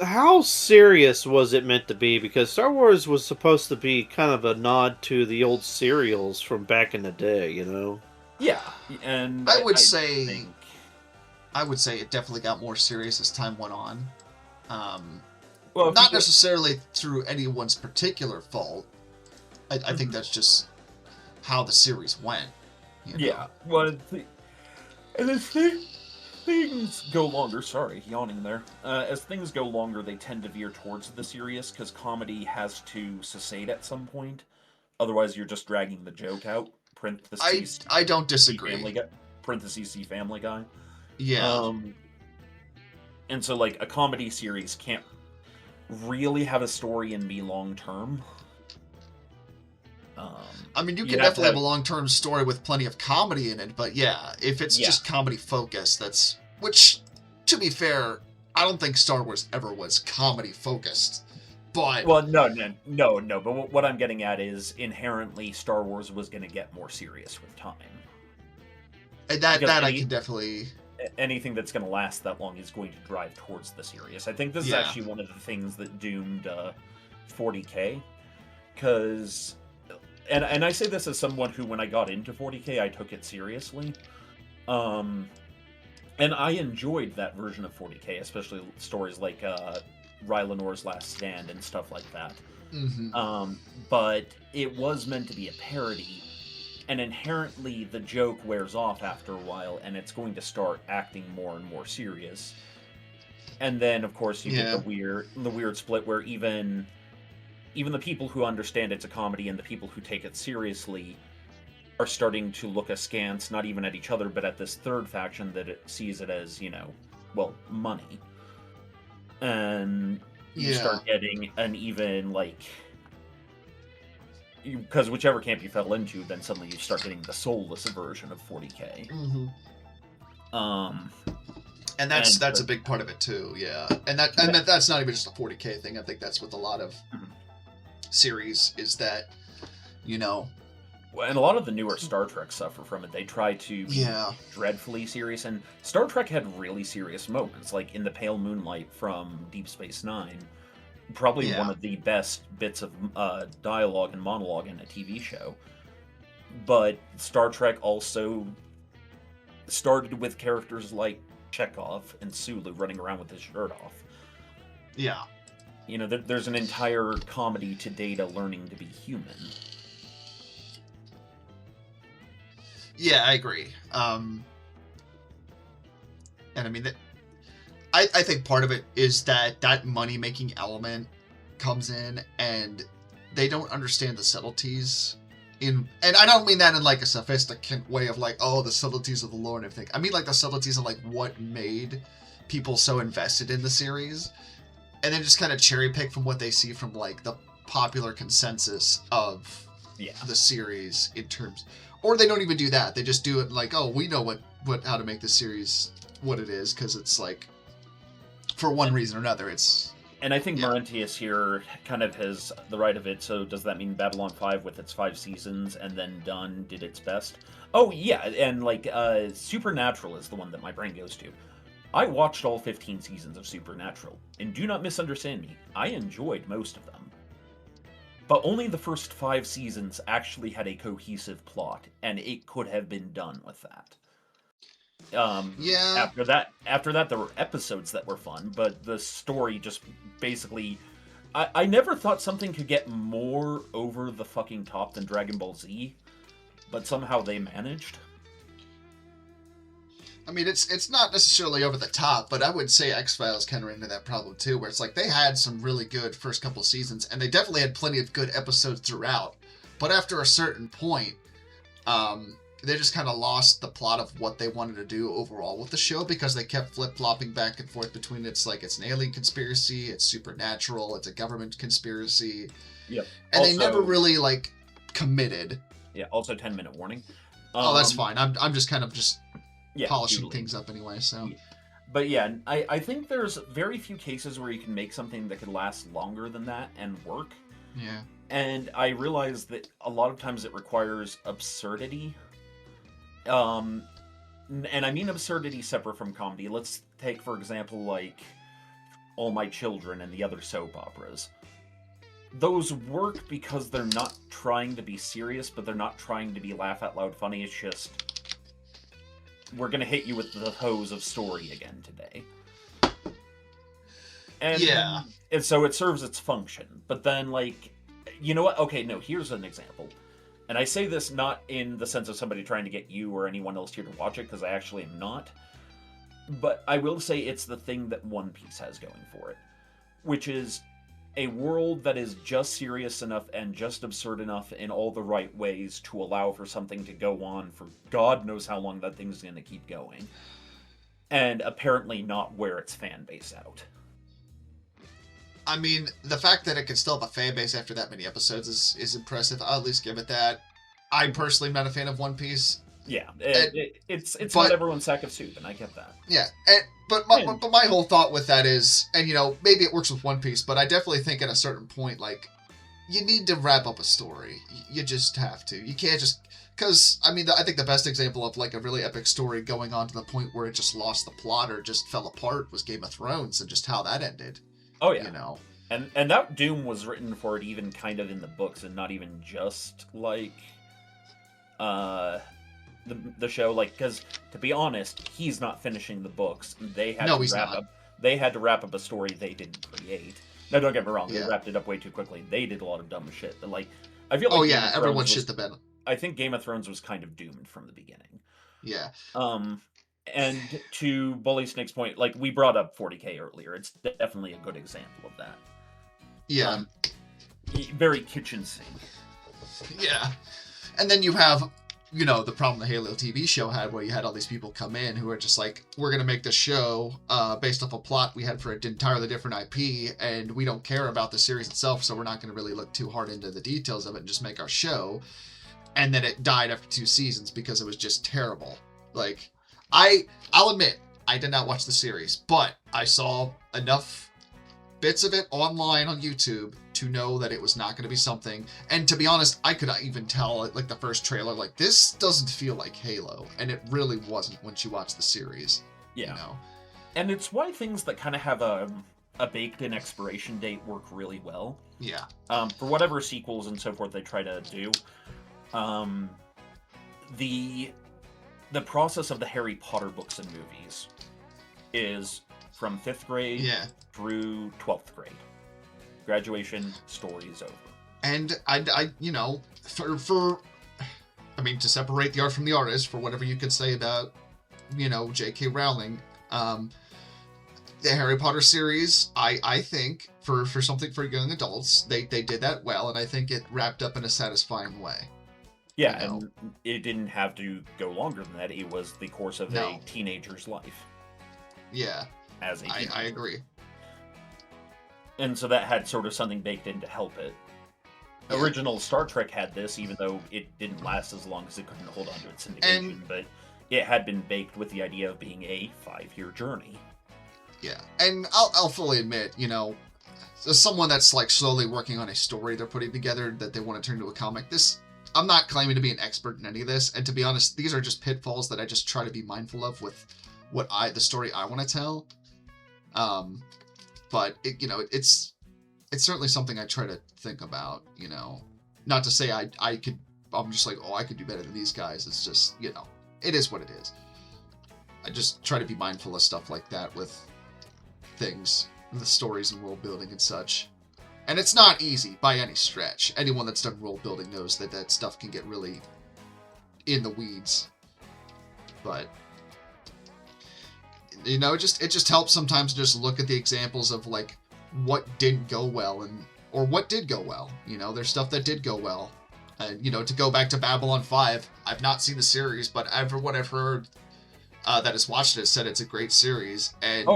how serious was it meant to be? Because Star Wars was supposed to be kind of a nod to the old serials from back in the day, you know? Yeah, and I would I say think it definitely got more serious as time went on. Um, well, if you Not go, necessarily through anyone's particular fault. I think that's just how the series went. You know? yeah, well, and as things go longer, sorry, yawning there. As things go longer, they tend to veer towards the serious because comedy has to cessate at some point. Otherwise, you're just dragging the joke out. Parentheses, I don't see disagree. Family Guy. Parentheses, see Family Guy. Yeah. And so like a comedy series can't really have a story and be long term. I mean, you you can have to definitely have a long-term story with plenty of comedy in it, but yeah, if it's Yeah. just comedy focused, that's which, to be fair, I don't think Star Wars ever was comedy focused. But Well, no. But what I'm getting at is inherently Star Wars was going to get more serious with time. that Because I can definitely. anything that's going to last that long is going to drive towards the serious. I think this is Yeah. actually one of the things that doomed 40K, because, and I say this as someone who, when I got into 40K, I took it seriously, and I enjoyed that version of 40K, especially stories like Rylanor's Last Stand and stuff like that. Mm-hmm. But it was meant to be a parody. And inherently, the joke wears off after a while, and it's going to start acting more and more serious. And then, of course, you get Yeah. the weird split where even the people who understand it's a comedy and the people who take it seriously are starting to look askance, not even at each other, but at this third faction that it sees it as, money. And you Yeah. start getting an even like. Because whichever camp you fell into, then suddenly you start getting the soulless version of 40K. Mm-hmm. And And- that's a big part of it too. Yeah. And that's not even just a 40K thing. I think that's with a lot of Mhm. series is that, you know. And a lot of the newer Star Trek suffer from it. They try to be Yeah. dreadfully serious, and Star Trek had really serious moments, like in the Pale Moonlight from Deep Space Nine. Probably Yeah. one of the best bits of dialogue and monologue in a TV show. But Star Trek also started with characters like Chekhov and Sulu running around with his shirt off. Yeah. There's an entire comedy to Data learning to be human. Yeah, I agree. And I mean that. I think part of it is that money-making element comes in, and they don't understand the subtleties. And I don't mean that in like a sophisticated way of like, oh, the subtleties of the lore and everything. I mean like the subtleties of like what made people so invested in the series, and then just kind of cherry pick from what they see from like the popular consensus of the series in terms, or they don't even do that. They just do it like, oh, we know how to make the series what it is because it's like. For one reason or another, it's... And I think Marentius here kind of has the right of it, so does that mean Babylon 5 with its 5 seasons and then done did its best? Oh, yeah, and like, Supernatural is the one that my brain goes to. I watched all 15 seasons of Supernatural, and do not misunderstand me, I enjoyed most of them. But only the first 5 seasons actually had a cohesive plot, and it could have been done with that. After that, there were episodes that were fun, but the story just basically. I never thought something could get more over the fucking top than Dragon Ball Z, but somehow they managed. I mean, it's not necessarily over the top, but I would say X-Files kind of ran into that problem too, where it's like they had some really good first couple seasons, and they definitely had plenty of good episodes throughout. But after a certain point, they just kind of lost the plot of what they wanted to do overall with the show because they kept flip-flopping back and forth between it's an alien conspiracy, it's supernatural, it's a government conspiracy. Yep. And they never really committed. Yeah, also 10-minute warning. Oh, that's fine. I'm just kind of polishing doodling. things up anyway, so. But yeah, I think there's very few cases where you can make something that could last longer than that and work. Yeah. And I realize that a lot of times it requires absurdity. And I mean absurdity separate from comedy. Let's take, for example, like All My Children and the other soap operas. Those work because they're not trying to be serious, but they're not trying to be laugh-out-loud funny. It's just, we're going to hit you with the hose of story again today. And so it serves its function. But then, like, you know what? Okay, no, here's an example. And I say this not in the sense of somebody trying to get you or anyone else here to watch it, because I actually am not. But I will say it's the thing that One Piece has going for it, which is a world that is just serious enough and just absurd enough in all the right ways to allow for something to go on for God knows how long that thing's going to keep going, and apparently not wear its fan base out. I mean, the fact that it can still have a fan base after that many episodes is impressive. I'll at least give it that. I'm personally not a fan of One Piece. Yeah, it's not everyone's sack of soup, and I get that. Yeah, but my whole thought with that is, and maybe it works with One Piece, but I definitely think at a certain point, like, you need to wrap up a story. You just have to. You can't just, because, I mean, I think the best example of, like, a really epic story going on to the point where it just lost the plot or just fell apart was Game of Thrones, and just how that ended. Oh, yeah. And that doom was written for it even kind of in the books, and not even just, like, the show, like, because to be honest, he's not finishing the books. They had to wrap up a story they didn't create. No, don't get me wrong, they wrapped it up way too quickly. They did a lot of dumb shit. But, like, I feel like everyone shit the bed. I think Game of Thrones was kind of doomed from the beginning. Yeah. And to Bully Snake's point, like, we brought up 40K earlier. It's definitely a good example of that. Yeah. Very kitchen sink. Yeah. And then you have, the problem the Halo TV show had, where you had all these people come in who are just like, we're going to make this show based off a plot we had for an entirely different IP, and we don't care about the series itself, so we're not going to really look too hard into the details of it and just make our show. And then it died after 2 seasons because it was just terrible. Like, I'll admit, I did not watch the series, but I saw enough bits of it online on YouTube to know that it was not going to be something. And to be honest, I could even tell, like, the first trailer, like, this doesn't feel like Halo. And it really wasn't once you watch the series. Yeah. And it's why things that kind of have a baked-in expiration date work really well. Yeah. For whatever sequels and so forth they try to do, the process of the Harry Potter books and movies is from 5th grade through 12th grade. Graduation, story is over. And I to separate the art from the artist, for whatever you could say about, J.K. Rowling, the Harry Potter series, I think, for something for young adults, they did that well, and I think it wrapped up in a satisfying way. Yeah, and it didn't have to go longer than that. It was the course of a teenager's life. Yeah. As a teenager. I agree. And so that had sort of something baked in to help it. Yeah. Original Star Trek had this, even though it didn't last as long as it couldn't hold on to its syndication, but it had been baked with the idea of being a 5-year journey. Yeah, and I'll fully admit, as someone that's, like, slowly working on a story they're putting together that they want to turn into a comic, I'm not claiming to be an expert in any of this, and to be honest, these are just pitfalls that I just try to be mindful of with the story I want to tell. But it's certainly something I try to think about, not to say I'm just like, I could do better than these guys. It's just, it is what it is. I just try to be mindful of stuff like that with things, the stories and world building and such. And it's not easy by any stretch. Anyone that's done world building knows that stuff can get really in the weeds. But it just helps sometimes to just look at the examples of, like, what didn't go well or what did go well. There's stuff that did go well. And, to go back to Babylon 5, I've not seen the series, but everyone I've heard that has watched it said it's a great series. And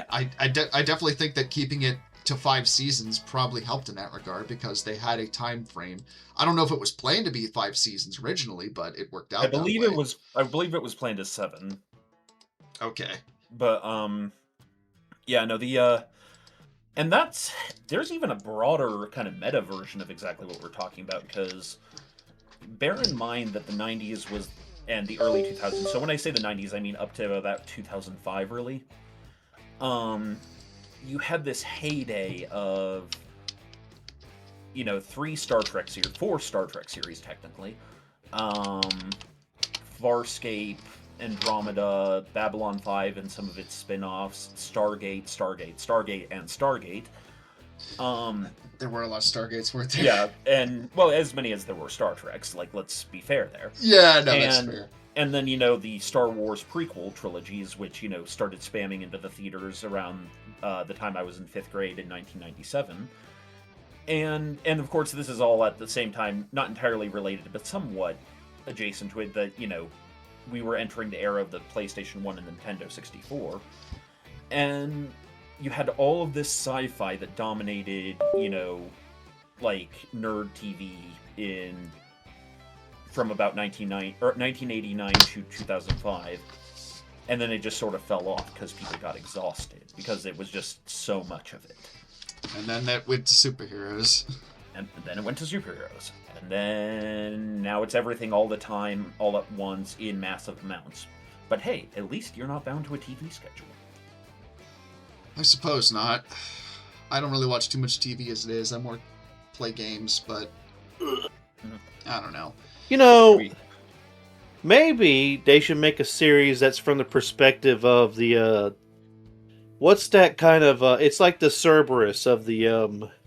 I definitely think that keeping it to 5 seasons probably helped in that regard, because they had a time frame. I don't know if it was planned to be 5 seasons originally, but it worked out. I believe it was planned as 7. Okay. But and there's even a broader kind of meta version of exactly what we're talking about, because bear in mind that the 90s and the early 2000s. So when I say the 90s, I mean up to about 2005 really. you had this heyday of, 4 Star Trek series technically. Farscape, Andromeda, Babylon 5 and some of its spin-offs, Stargate, and Stargate. There were a lot of Stargates, weren't there? Yeah, and, well, as many as there were Star Treks, like, let's be fair there. Yeah, no, that's fair. And then, the Star Wars prequel trilogies, which, started spamming into the theaters around the time I was in 5th grade in 1997. And of course, this is all at the same time, not entirely related, but somewhat adjacent to it, that, we were entering the era of the PlayStation 1 and Nintendo 64. And you had all of this sci-fi that dominated, like, nerd TV from about 1989 to 2005. And then it just sort of fell off because people got exhausted, because it was just so much of it. And then that went to superheroes. And then it went to superheroes. And then now it's everything all the time, all at once, in massive amounts. But hey, at least you're not bound to a TV schedule. I suppose not. I don't really watch too much TV as it is. I more play games, but I don't know. Maybe they should make a series that's from the perspective of the what's that kind of it's like the Cerberus of the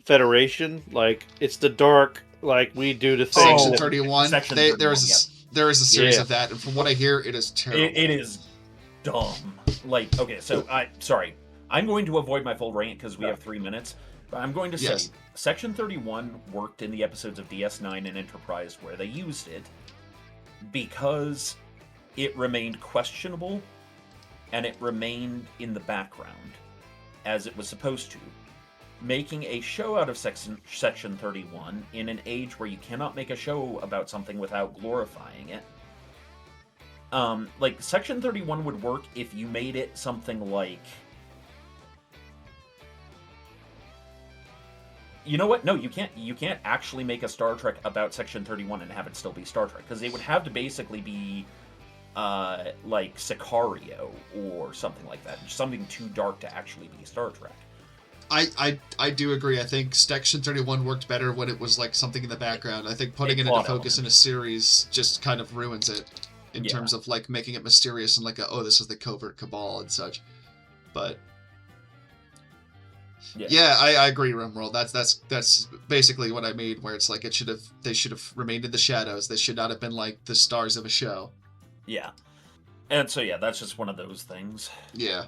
Federation. Like, it's the dark, like, we do the thing. Section 31. Section 31, there is a series of that, and from what I hear, it is terrible. It is dumb. Like, okay, so I'm going to avoid my full rant because we have 3 minutes. But I'm going to say, Section 31 worked in the episodes of DS9 and Enterprise where they used it because it remained questionable and it remained in the background as it was supposed to. Making a show out of Section 31 in an age where you cannot make a show about something without glorifying it. Like, Section 31 would work if you made it something like... You know what? No, you can't. You can't actually make a Star Trek about Section 31 and have it still be Star Trek, because it would have to basically be like Sicario or something like that. Something too dark to actually be Star Trek. I do agree. I think Section 31 worked better when it was like something in the background. I think putting it into focus in a series just kind of ruins it in terms of like making it mysterious and like this is the covert cabal and such. But yeah, I agree, Rimworld. That's basically what I mean. Where it's like they should have remained in the shadows. They should not have been like the stars of a show. Yeah, and so that's just one of those things. Yeah.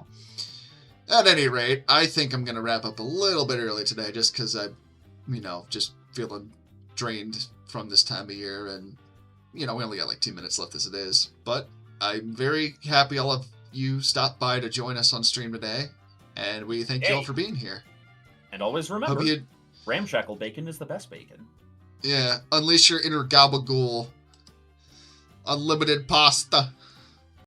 At any rate, I think I'm gonna wrap up a little bit early today, just because I'm, just feeling drained from this time of year, and we only got like 2 minutes left as it is. But I'm very happy all of you stopped by to join us on stream today, and we thank you all for being here. And always remember, ramshackle bacon is the best bacon. Yeah, unleash your inner gabagool. Unlimited pasta.